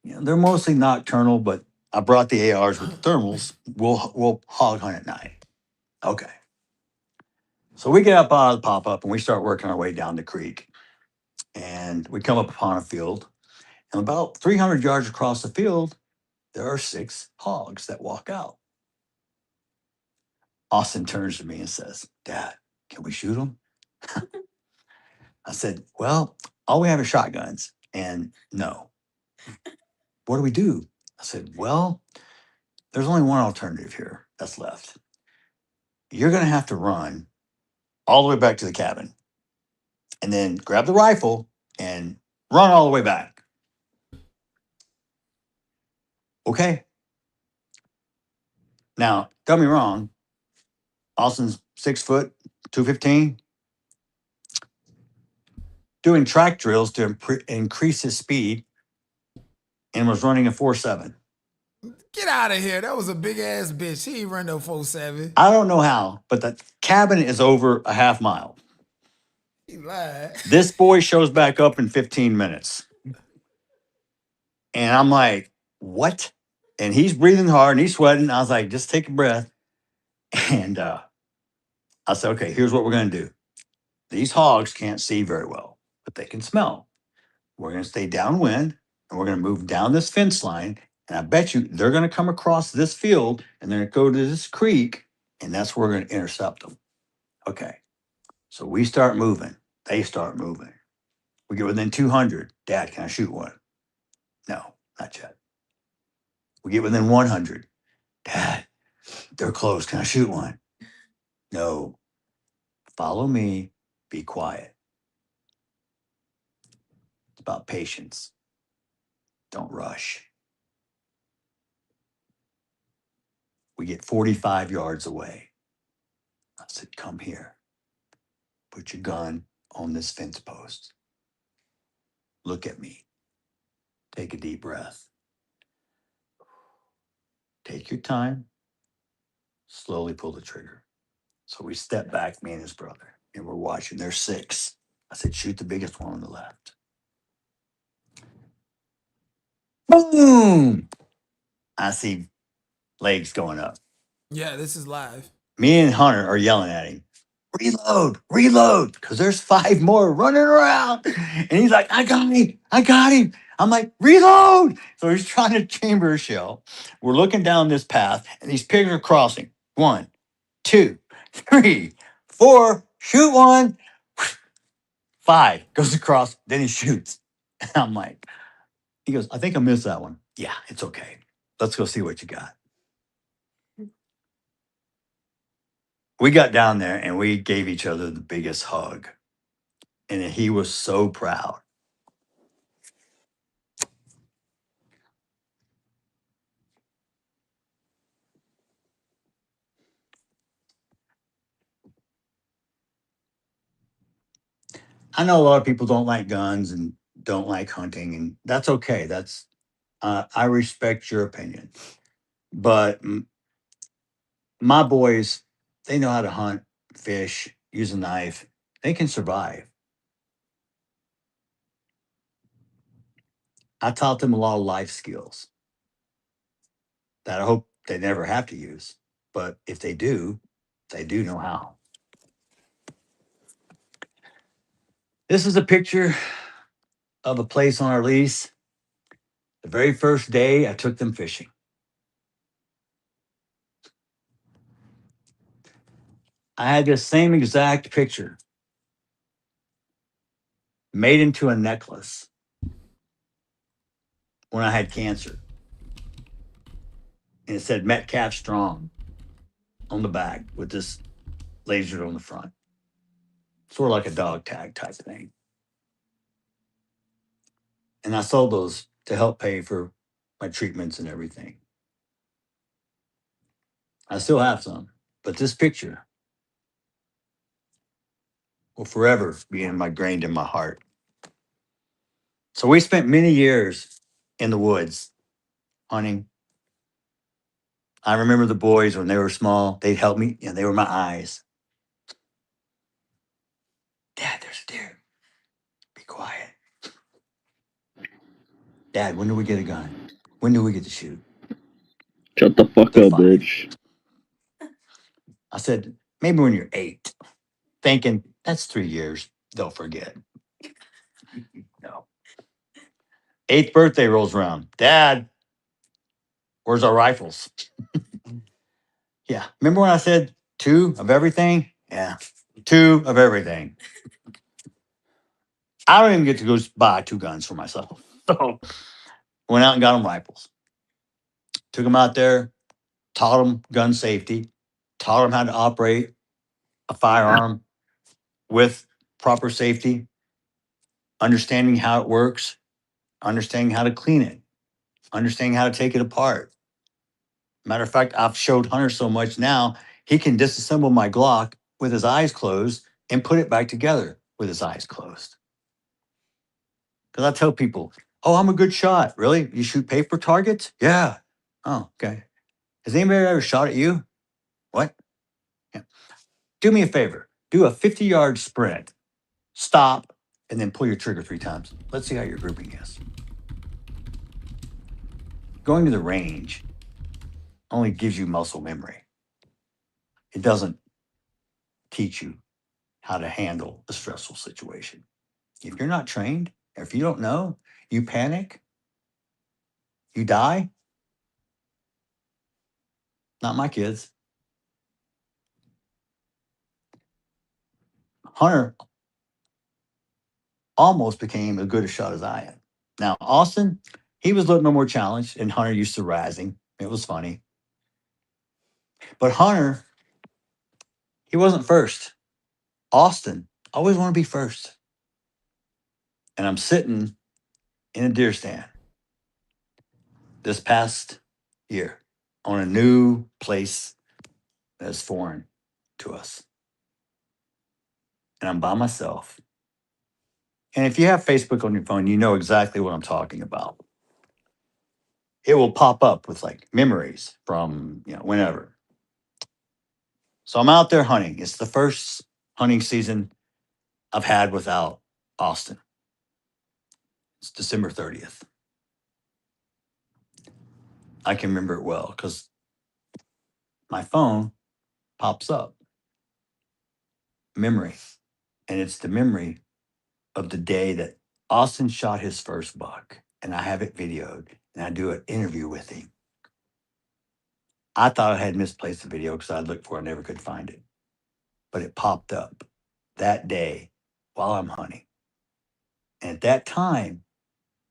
they're mostly nocturnal, but I brought the ARs with the thermals. We'll hog hunt at night. Okay. So we get up out of the pop-up and we start working our way down the creek. And we come up upon a field. And about 300 yards across the field, there are 6 hogs that walk out. Austin turns to me and says, Dad, can we shoot them? I said, well, all we have is shotguns. And no. What do we do? I said, well, there's only one alternative here that's left. You're going to have to run all the way back to the cabin and then grab the rifle and run all the way back. Okay. Now, don't me wrong. Austin's 6 foot, 215, doing track drills to increase his speed and was running a 4.7. Get out of here. That was a big ass bitch. He ain't run no 4.7. I don't know how, but the cabin is over a half mile. He lied. This boy shows back up in 15 minutes. And I'm like, what? And he's breathing hard and he's sweating. I was like, just take a breath. And I said, okay, here's what we're going to do. These hogs can't see very well, but they can smell. We're going to stay downwind and we're going to move down this fence line. And I bet you they're going to come across this field and they're going to go to this creek. And that's where we're going to intercept them. Okay. So we start moving. They start moving. We get within 200. Dad, can I shoot one? No, not yet. We get within 100. Dad, they're close. Can I shoot one? No. Follow me. Be quiet. It's about patience. Don't rush. We get 45 yards away. I said, come here. Put your gun on this fence post. Look at me. Take a deep breath. Take your time. Slowly pull the trigger. So we step back, me and his brother, and we're watching. There's 6. I said, shoot the biggest one on the left. Boom! I see legs going up. Yeah, this is live. Me and Hunter are yelling at him, reload, reload, because there's 5 more running around. And he's like, I got him, I got him. I'm like, reload. So he's trying to chamber a shell. We're looking down this path, and these pigs are crossing. 1, 2, 3, 4, shoot 1. 5 goes across, then he shoots. And I'm like, he goes, I think I missed that one. Yeah, it's okay. Let's go see what you got. We got down there and we gave each other the biggest hug. And he was so proud. I know a lot of people don't like guns and don't like hunting, and that's okay. I respect your opinion. But my boys, they know how to hunt, fish, use a knife. They can survive. I taught them a lot of life skills that I hope they never have to use. But if they do know how. This is a picture of a place on our lease. The very first day I took them fishing. I had this same exact picture made into a necklace when I had cancer. And it said MetCalf Strong on the back with this laser on the front. Sort of like a dog tag type thing. And I sold those to help pay for my treatments and everything. I still have some, but this picture will forever be ingrained in my heart. So we spent many years in the woods hunting. I remember the boys when they were small, they'd help me, and they were my eyes. Dad, there's a deer. Be quiet. Dad, when do we get a gun? When do we get to shoot? Shut the fuck They're up, fine. bitch. I said, maybe when you're 8, thinking that's 3 years, they'll forget. No. 8th birthday rolls around. Dad, where's our rifles? Yeah. Remember when I said 2 of everything? Yeah. 2 of everything. I don't even get to go buy 2 guns for myself. So went out and got them rifles. Took them out there, taught them gun safety, taught them how to operate a firearm with proper safety, understanding how it works, understanding how to clean it, understanding how to take it apart. Matter of fact, I've showed Hunter so much now, he can disassemble my Glock with his eyes closed and put it back together with his eyes closed. Because I tell people, oh, I'm a good shot. Really? You shoot paper targets? Yeah. Oh, okay. Has anybody ever shot at you? What? Yeah. Do me a favor. Do a 50-yard sprint. Stop, and then pull your trigger 3 times. Let's see how your grouping is. Going to the range only gives you muscle memory. It doesn't teach you how to handle a stressful situation. If you're not trained, if you don't know, you panic, you die. Not my kids. Hunter almost became as good a shot as I am. Now, Austin, he was a little bit more challenged, and Hunter used to razzing. It was funny. But Hunter, he wasn't first. Austin always want to be first. And I'm sitting in a deer stand this past year on a new place that's foreign to us. And I'm by myself. And if you have Facebook on your phone, you know exactly what I'm talking about. It will pop up with like memories from, whenever. So I'm out there hunting. It's the first hunting season I've had without Austin. It's December 30th. I can remember it well because my phone pops up. Memory. And it's the memory of the day that Austin shot his first buck. And I have it videoed and I do an interview with him. I thought I had misplaced the video because I looked for it, never could find it. But it popped up that day while I'm hunting. And at that time,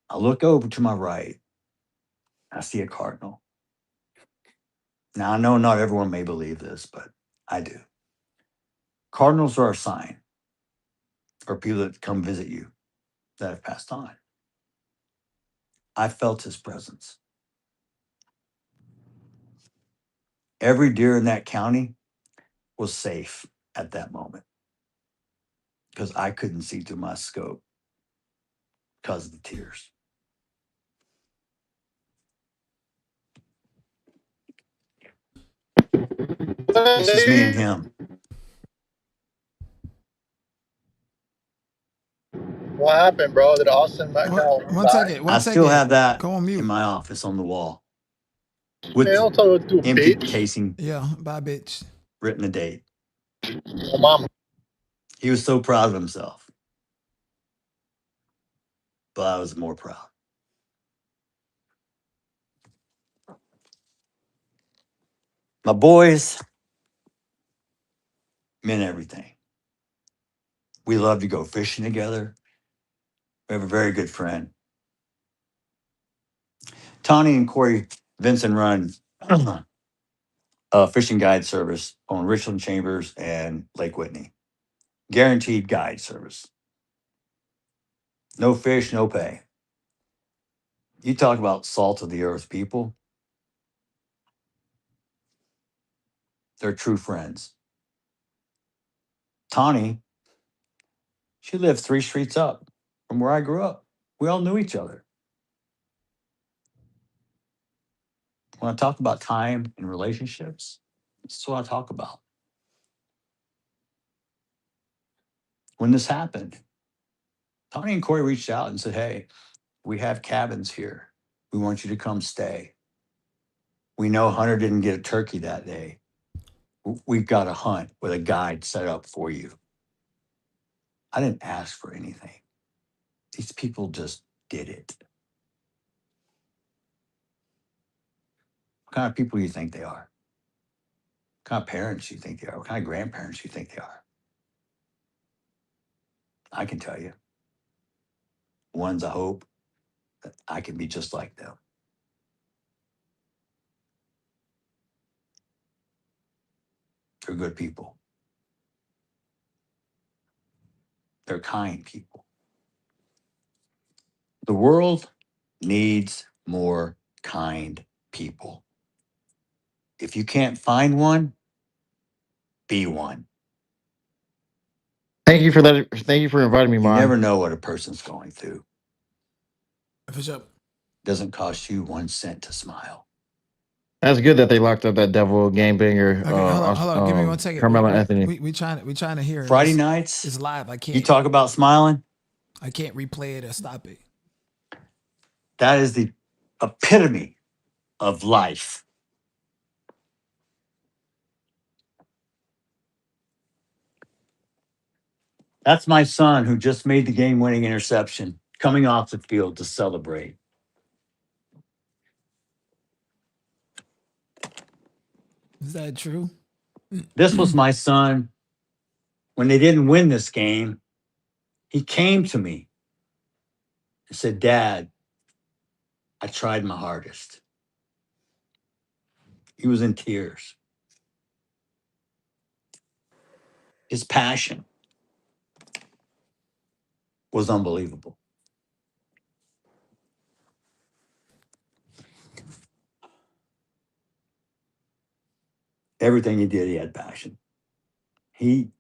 I look over to my right. I see a cardinal. Now, I know not everyone may believe this, but I do. Cardinals are a sign for people that come visit you that have passed on. I felt his presence. Every deer in that county was safe at that moment because I couldn't see through my scope because of the tears. This is me and him. What happened, bro? Did Austin MetCalf One die? second. I One still second. have that Go on in mute. my office on the wall Man, with don't tell her to do, empty bitch. casing, Yeah. Bye, bitch. written the date. Oh, mama. He was so proud of himself, but I was more proud. My boys, meant everything. We love to go fishing together. We have a very good friend. Tawny and Corey Vincent run a fishing guide service on Richland Chambers and Lake Whitney. Guaranteed guide service. No fish, no pay. You talk about salt of the earth people. They're true friends. Tawny, she lived 3 streets up from where I grew up. We all knew each other. When I talk about time and relationships, this is what I talk about. When this happened, Tawny and Corey reached out and said, hey, we have cabins here. We want you to come stay. We know Hunter didn't get a turkey that day. We've got a hunt with a guide set up for you. I didn't ask for anything. These people just did it. What kind of people do you think they are? What kind of parents do you think they are? What kind of grandparents do you think they are? I can tell you. One's I hope that I can be just like them. They're good people. They're kind people. The world needs more kind people. If you can't find one, be one. Thank you for that. Thank you for inviting me, You Mon. never know what a person's going through. For sure. Doesn't cost you 1 cent to smile. That's good that they locked up that devil game banger. Okay, hold on. Give me 1 second. Carmelo Anthony. We trying to hear it. Friday nights, It's live. I can't. you talk about smiling. I can't replay it or stop it. That is the epitome of life. That's my son who just made the game-winning interception, coming off the field to celebrate. Is that true? This was my son when they didn't win this game. He came to me and said, Dad, I tried my hardest. He was in tears. His passion was unbelievable. Everything he did, he had passion. He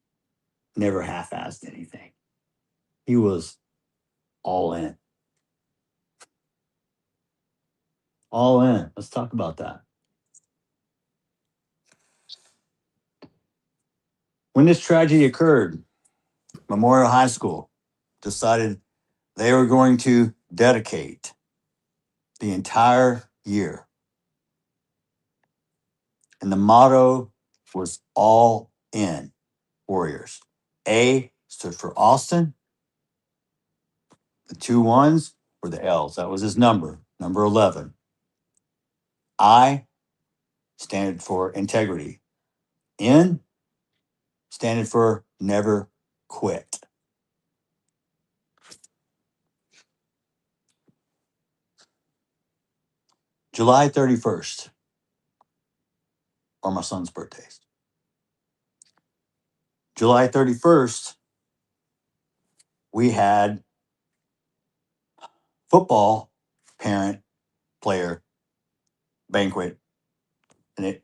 never half-assed anything. He was all in. All in. Let's talk about that. When this tragedy occurred, Memorial High School decided they were going to dedicate the entire year. And the motto was all in Warriors. A stood for Austin. The 2 1s were the L's. That was his number 11. I standed for integrity. N standing for never quit. July 31st are my son's birthdays. July 31st, we had football parent player banquet and it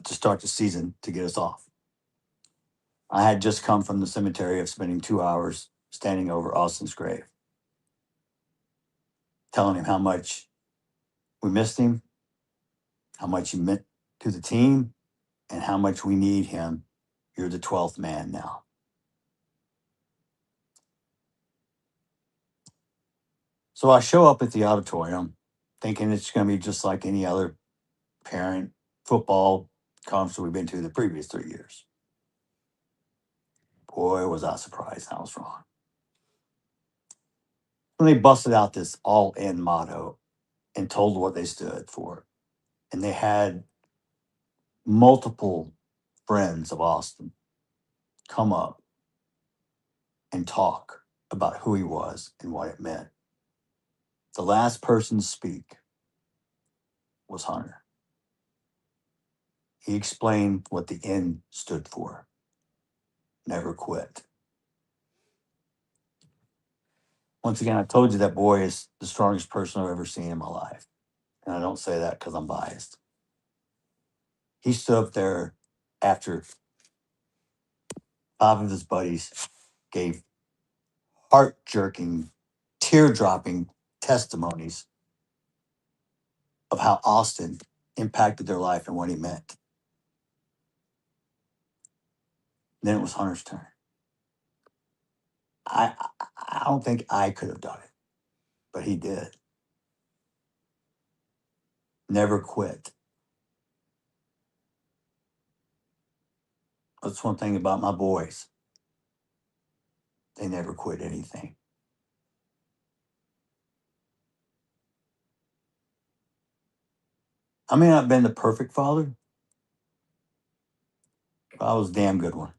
to start the season to get us off. I had just come from the cemetery of spending 2 hours standing over Austin's grave, telling him how much we missed him, how much he meant to the team, and how much we need him. You're the 12th man now. So I show up at the auditorium thinking it's going to be just like any other parent football conference we've been to the previous 3 years. Boy, was I surprised I was wrong. When they busted out this all-in motto and told what they stood for, and they had multiple friends of Austin come up and talk about who he was and what it meant. The last person to speak was Hunter. He explained what the N stood for. Never quit. Once again, I told you that boy is the strongest person I've ever seen in my life. And I don't say that because I'm biased. He stood up there after 5 of his buddies gave heart-jerking, tear-dropping testimonies of how Austin impacted their life and what he meant. Then it was Hunter's turn. I don't think I could have done it, but he did. Never quit. That's one thing about my boys. They never quit anything. I may not have been the perfect father, but I was a damn good one.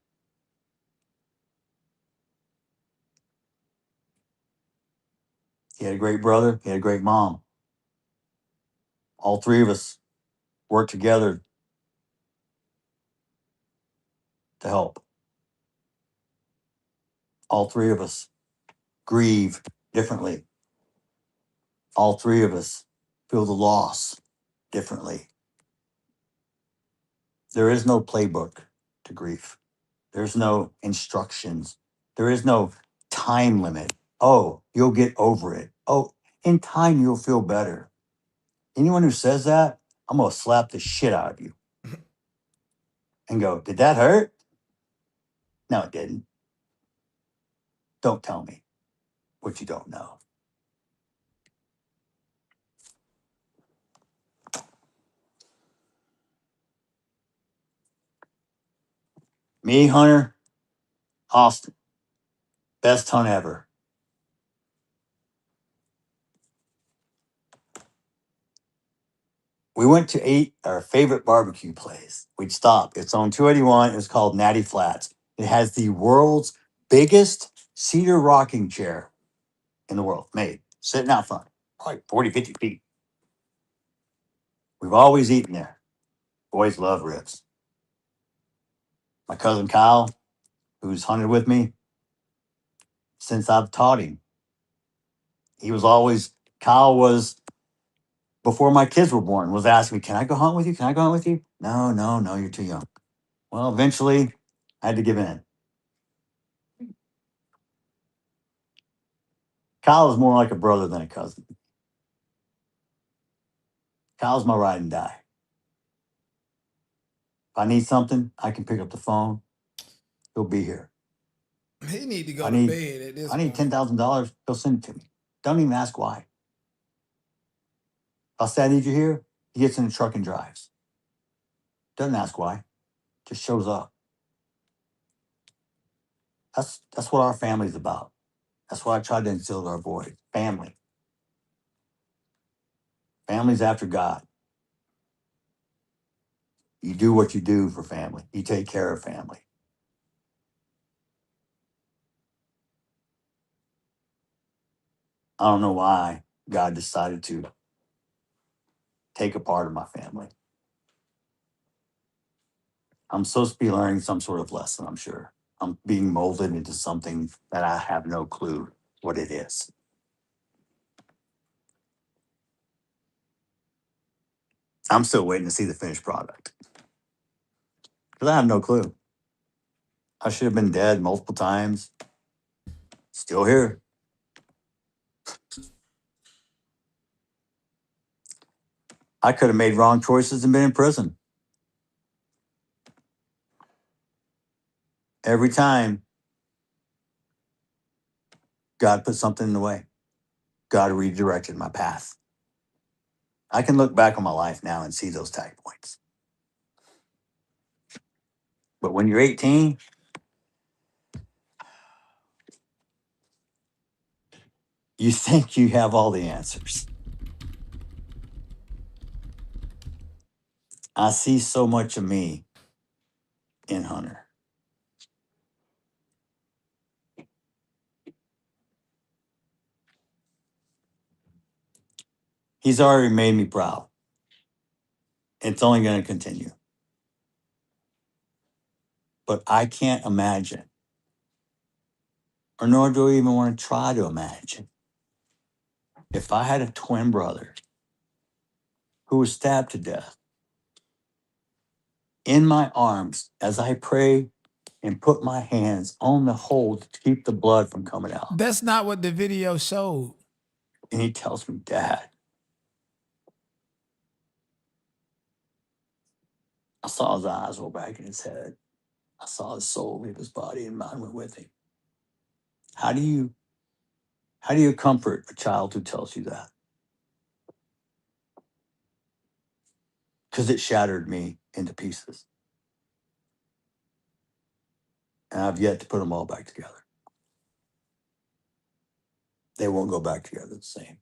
He had a great brother. He had a great mom. All 3 of us worked together to help. All 3 of us grieve differently. All 3 of us feel the loss differently. There is no playbook to grief. There's no instructions. There is no time limit. Oh, you'll get over it. Oh, in time, you'll feel better. Anyone who says that, I'm going to slap the shit out of you and go, did that hurt? No, it didn't. Don't tell me what you don't know. Me, Hunter, Austin, best hunt ever. We went to eat our favorite barbecue place. We'd stop. It's on 281. It was called Natty Flats. It has the world's biggest cedar rocking chair in the world made, sitting out front, probably 40, 50 feet. We've always eaten there. Boys love ribs. My cousin Kyle, who's hunted with me since I've taught him, Kyle was, before my kids were born, was asking me, can I go hunt with you? Can I go hunt with you? No, you're too young. Well, eventually I had to give in. Kyle is more like a brother than a cousin. Kyle's my ride and die. If I need something, I can pick up the phone. He'll be here. He need to go I to need bed at this I need point. $10,000. He'll send it to me. Don't even ask why. If I say I need you here, he gets in the truck and drives. Doesn't ask why. Just shows up. That's what our family's about. That's what I tried to instill to our boys. Family. Family's after God. You do what you do for family. You take care of family. I don't know why God decided to take a part of my family. I'm supposed to be learning some sort of lesson, I'm sure. I'm being molded into something that I have no clue what it is. I'm still waiting to see the finished product. Because I have no clue. I should have been dead multiple times. Still here. I could have made wrong choices and been in prison. Every time, God put something in the way. God redirected my path. I can look back on my life now and see those tag points. But when you're 18, you think you have all the answers. I see so much of me in Hunter. He's already made me proud. It's only going to continue. But I can't imagine, or nor do I even want to try to imagine, if I had a twin brother who was stabbed to death in my arms as I pray and put my hands on the hole to keep the blood from coming out. That's not what the video showed. And he tells me, Dad, I saw his eyes roll back in his head. I saw his soul leave his body and mine went with him. How do you comfort a child who tells you that? Because it shattered me into pieces. And I've yet to put them all back together. They won't go back together the same.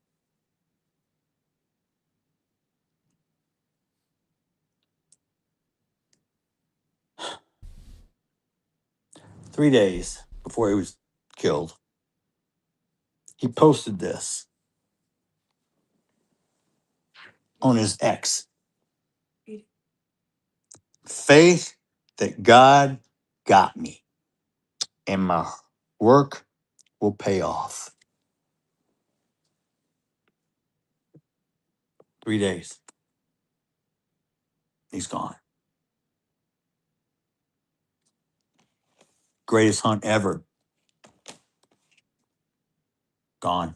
Three days before he was killed, he posted this on his X. Faith that God got me and my work will pay off. 3 days. He's gone. Greatest hunt ever. Gone.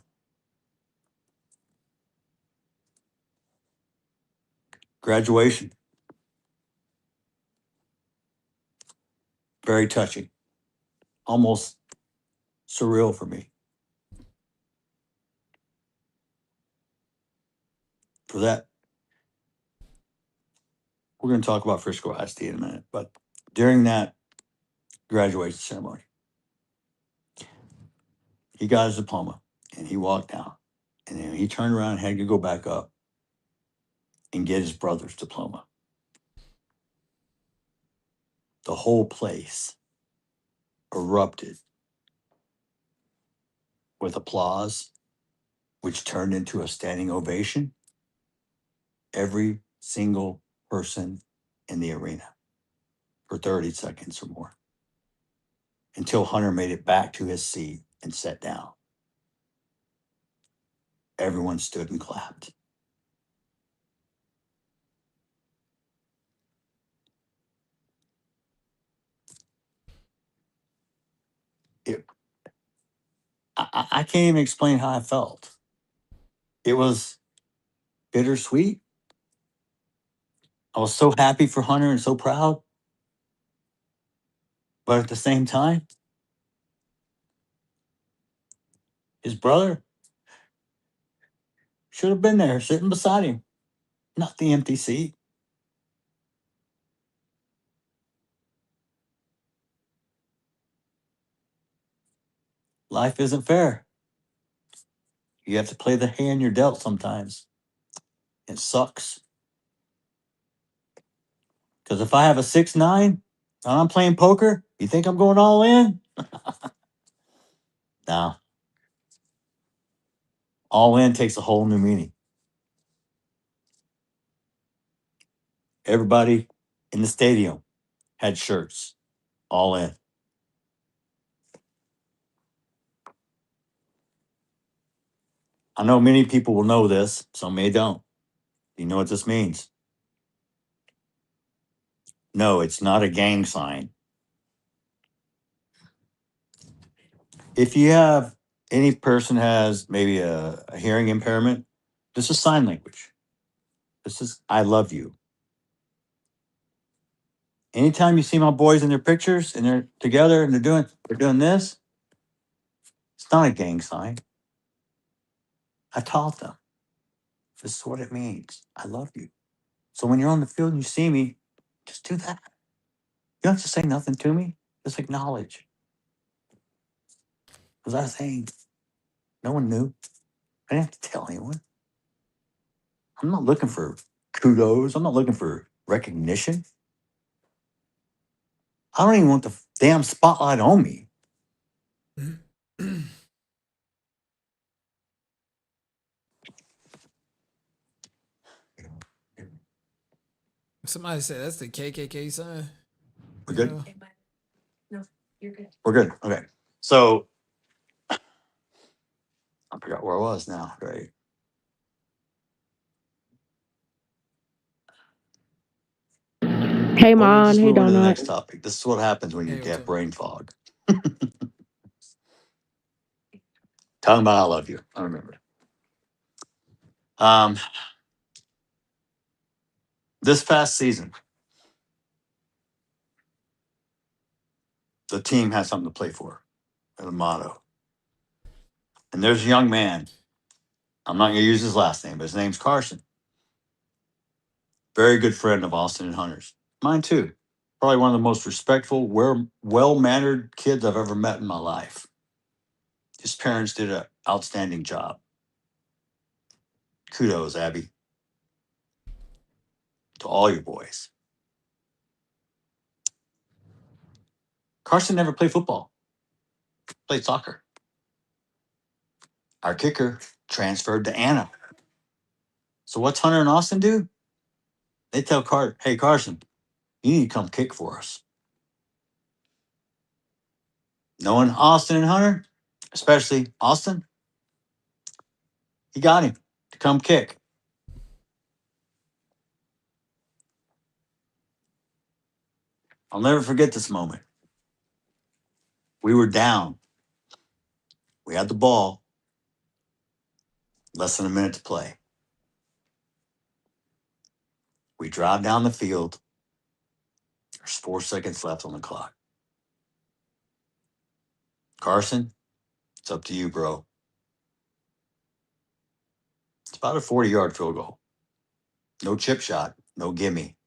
Graduation. Very touching. Almost surreal for me. For that, we're going to talk about Frisco ISD in a minute, but during that graduation ceremony, he got his diploma and he walked down, and then he turned around and had to go back up and get his brother's diploma. The whole place erupted with applause, which turned into a standing ovation. Every single person in the arena for 30 seconds or more until Hunter made it back to his seat and sat down. Everyone stood and clapped. I can't even explain how I felt. It was bittersweet. I was so happy for Hunter and so proud. But at the same time, his brother should have been there sitting beside him, not the empty seat. Life isn't fair. You have to play the hand you're dealt sometimes. It sucks. Because if I have a 6'9" and I'm playing poker, you think I'm going all in? No. All in takes a whole new meaning. Everybody in the stadium had shirts. All in. I know many people will know this, some may don't. You know what this means? No, it's not a gang sign. If you have any person has maybe a hearing impairment, this is sign language. This is I love you. Anytime you see my boys in their pictures and they're together and they're doing this, it's not a gang sign. I taught them. This is what it means. I love you. So when you're on the field and you see me, just do that. You don't have to say nothing to me. Just acknowledge. Because I was saying, no one knew. I didn't have to tell anyone. I'm not looking for kudos. I'm not looking for recognition. I don't even want the damn spotlight on me. Somebody said that's the KKK sign. We're good? No, you're good. We're good. Okay. So I forgot where I was now. Right. Hey, Well, we'll Mon. just Hey, move on to the Donut. next topic. This is what happens when you Hey, what's get up? brain fog. Talking about I love you. I remember. This past season, the team had something to play for, a motto. And there's a young man. I'm not going to use his last name, but his name's Carson. Very good friend of Austin and Hunter's. Mine too. Probably one of the most respectful, well-mannered kids I've ever met in my life. His parents did an outstanding job. Kudos, Abby, to all your boys. Carson never played football. Played soccer. Our kicker transferred to Anna. So what's Hunter and Austin do? They tell hey, Carson, you need to come kick for us. Knowing Austin and Hunter, especially Austin, he got him to come kick. I'll never forget this moment. We were down. We had the ball. Less than a minute to play. We drive down the field. There's 4 seconds left on the clock. Carson, it's up to you, bro. It's about a 40-yard field goal. No chip shot, no gimme.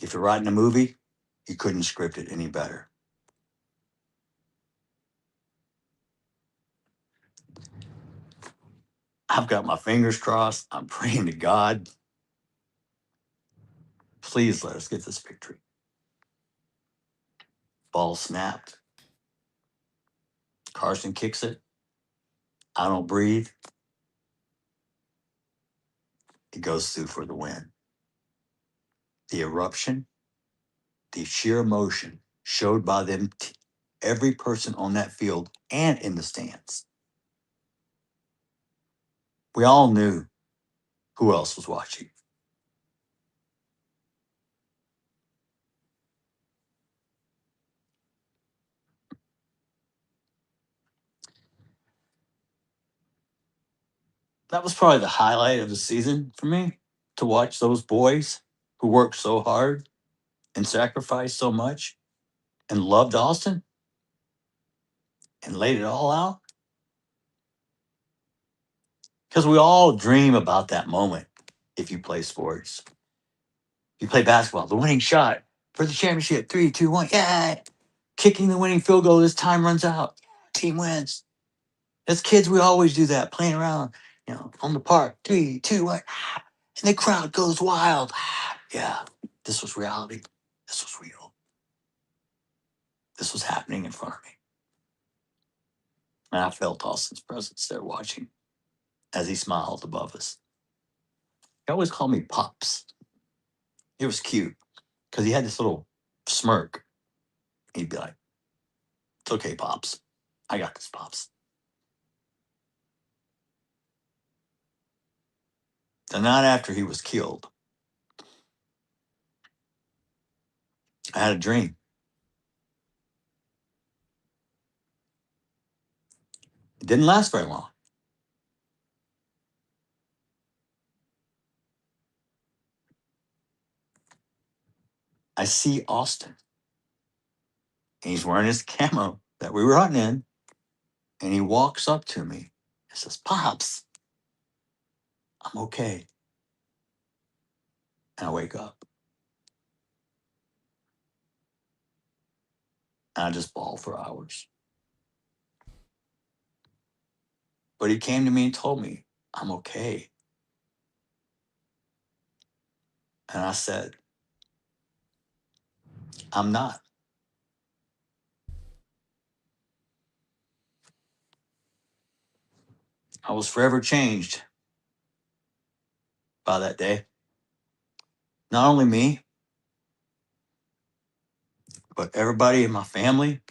If you're writing a movie, you couldn't script it any better. I've got my fingers crossed. I'm praying to God. Please let us get this victory. Ball snapped. Carson kicks it. I don't breathe. It goes through for the win. The eruption, the sheer emotion showed by them, every person on that field and in the stands. We all knew who else was watching. That was probably the highlight of the season for me, to watch those boys who worked so hard and sacrificed so much and loved Austin and laid it all out. Because we all dream about that moment if you play sports. You play basketball, the winning shot for the championship, 3, 2, 1, yeah. Kicking the winning field goal as time runs out. Team wins. As kids, we always do that, playing around, on the park. 3, 2, 1, and the crowd goes wild. Yeah, this was reality. This was real. This was happening in front of me. And I felt Austin's presence there watching as he smiled above us. He always called me Pops. It was cute because he had this little smirk. He'd be like, "It's okay, Pops. I got this, Pops." The night after he was killed, I had a dream. It didn't last very long. I see Austin. And he's wearing his camo that we were hunting in. And he walks up to me and says, "Pops, I'm okay." And I wake up. And I just bawl for hours. But he came to me and told me, "I'm okay." And I said, "I'm not." I was forever changed by that day. not only me, but everybody in my family,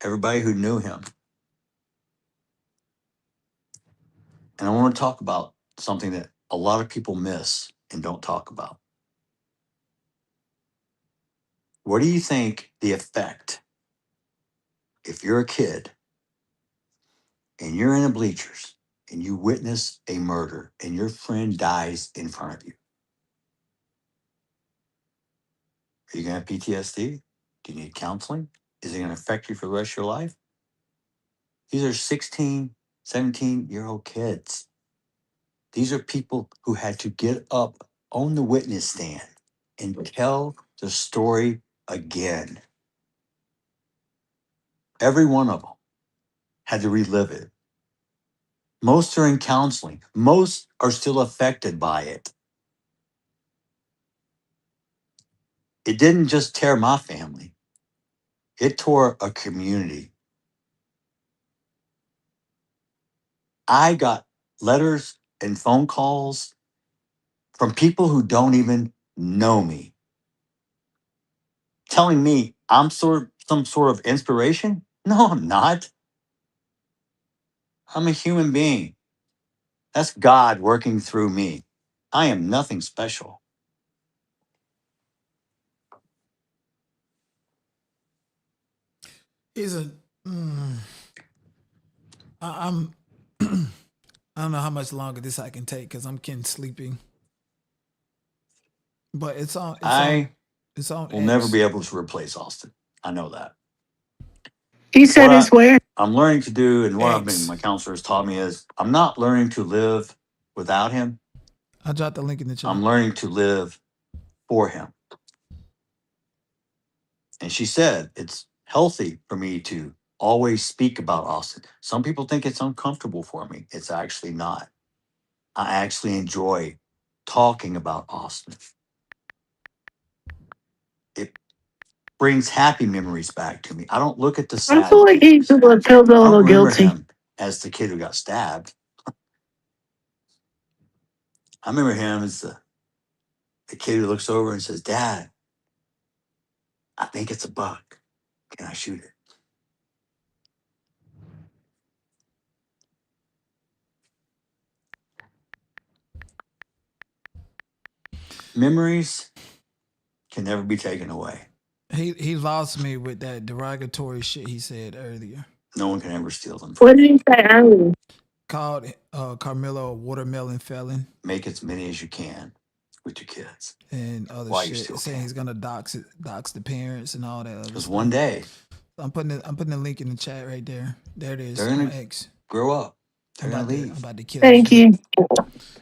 everybody who knew him. And I want to talk about something that a lot of people miss and don't talk about. What do you think the effect, if you're a kid and you're in the bleachers and you witness a murder and your friend dies in front of you? Are you going to have PTSD? Do you need counseling? Is it going to affect you for the rest of your life? These are 16, 17-year-old kids. These are people who had to get up on the witness stand and tell the story again. Every one of them had to relive it. Most are in counseling. Most are still affected by it. It didn't just tear my family. It tore a community. I got letters and phone calls from people who don't even know me, telling me I'm some sort of inspiration. No, I'm not. I'm a human being. That's God working through me. I am nothing special. He's a. I'm. I don't know how much longer this I can take because I'm getting sleepy. But it's on. It's on. Will never be able to replace Austin. I know that. He said it's where? I'm learning to do, and what my counselor has taught me is I'm not learning to live without him. I'll drop the link in the chat. I'm learning to live for him. And she said it's healthy for me to always speak about Austin. Some people think it's uncomfortable for me. It's actually not. I actually enjoy talking about Austin. It brings happy memories back to me. I don't look at the sad. I feel like he feels a little guilty. Him as the kid who got stabbed. I remember him as the kid who looks over and says, "Dad, I think it's a buck. Can I shoot it?" Memories can never be taken away. He lost me with that derogatory shit he said earlier. No one can ever steal them. What did he say earlier? Called Carmelo a watermelon felon. Make as many as you can with your kids. And other shit, saying he's gonna dox the parents and all that other Because stuff. one day I'm putting the link in the chat right there. There it is. They're gonna grow up. They're gonna leave. I'm about to kill Thank you.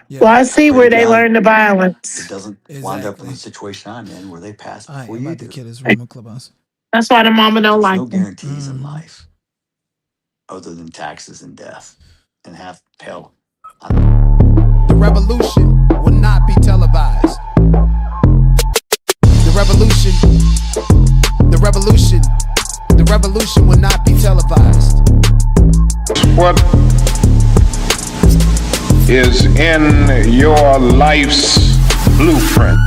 Yeah. Well, I see where they learn the violence. It doesn't wind up in the situation I'm in where they pass before I'm you about do. to kill this room of Clubhouse. That's why the mama don't like no them. guarantees in life other than taxes and death and half hell. The revolution will not be televised. The revolution will not be televised. What is in your life's blueprint?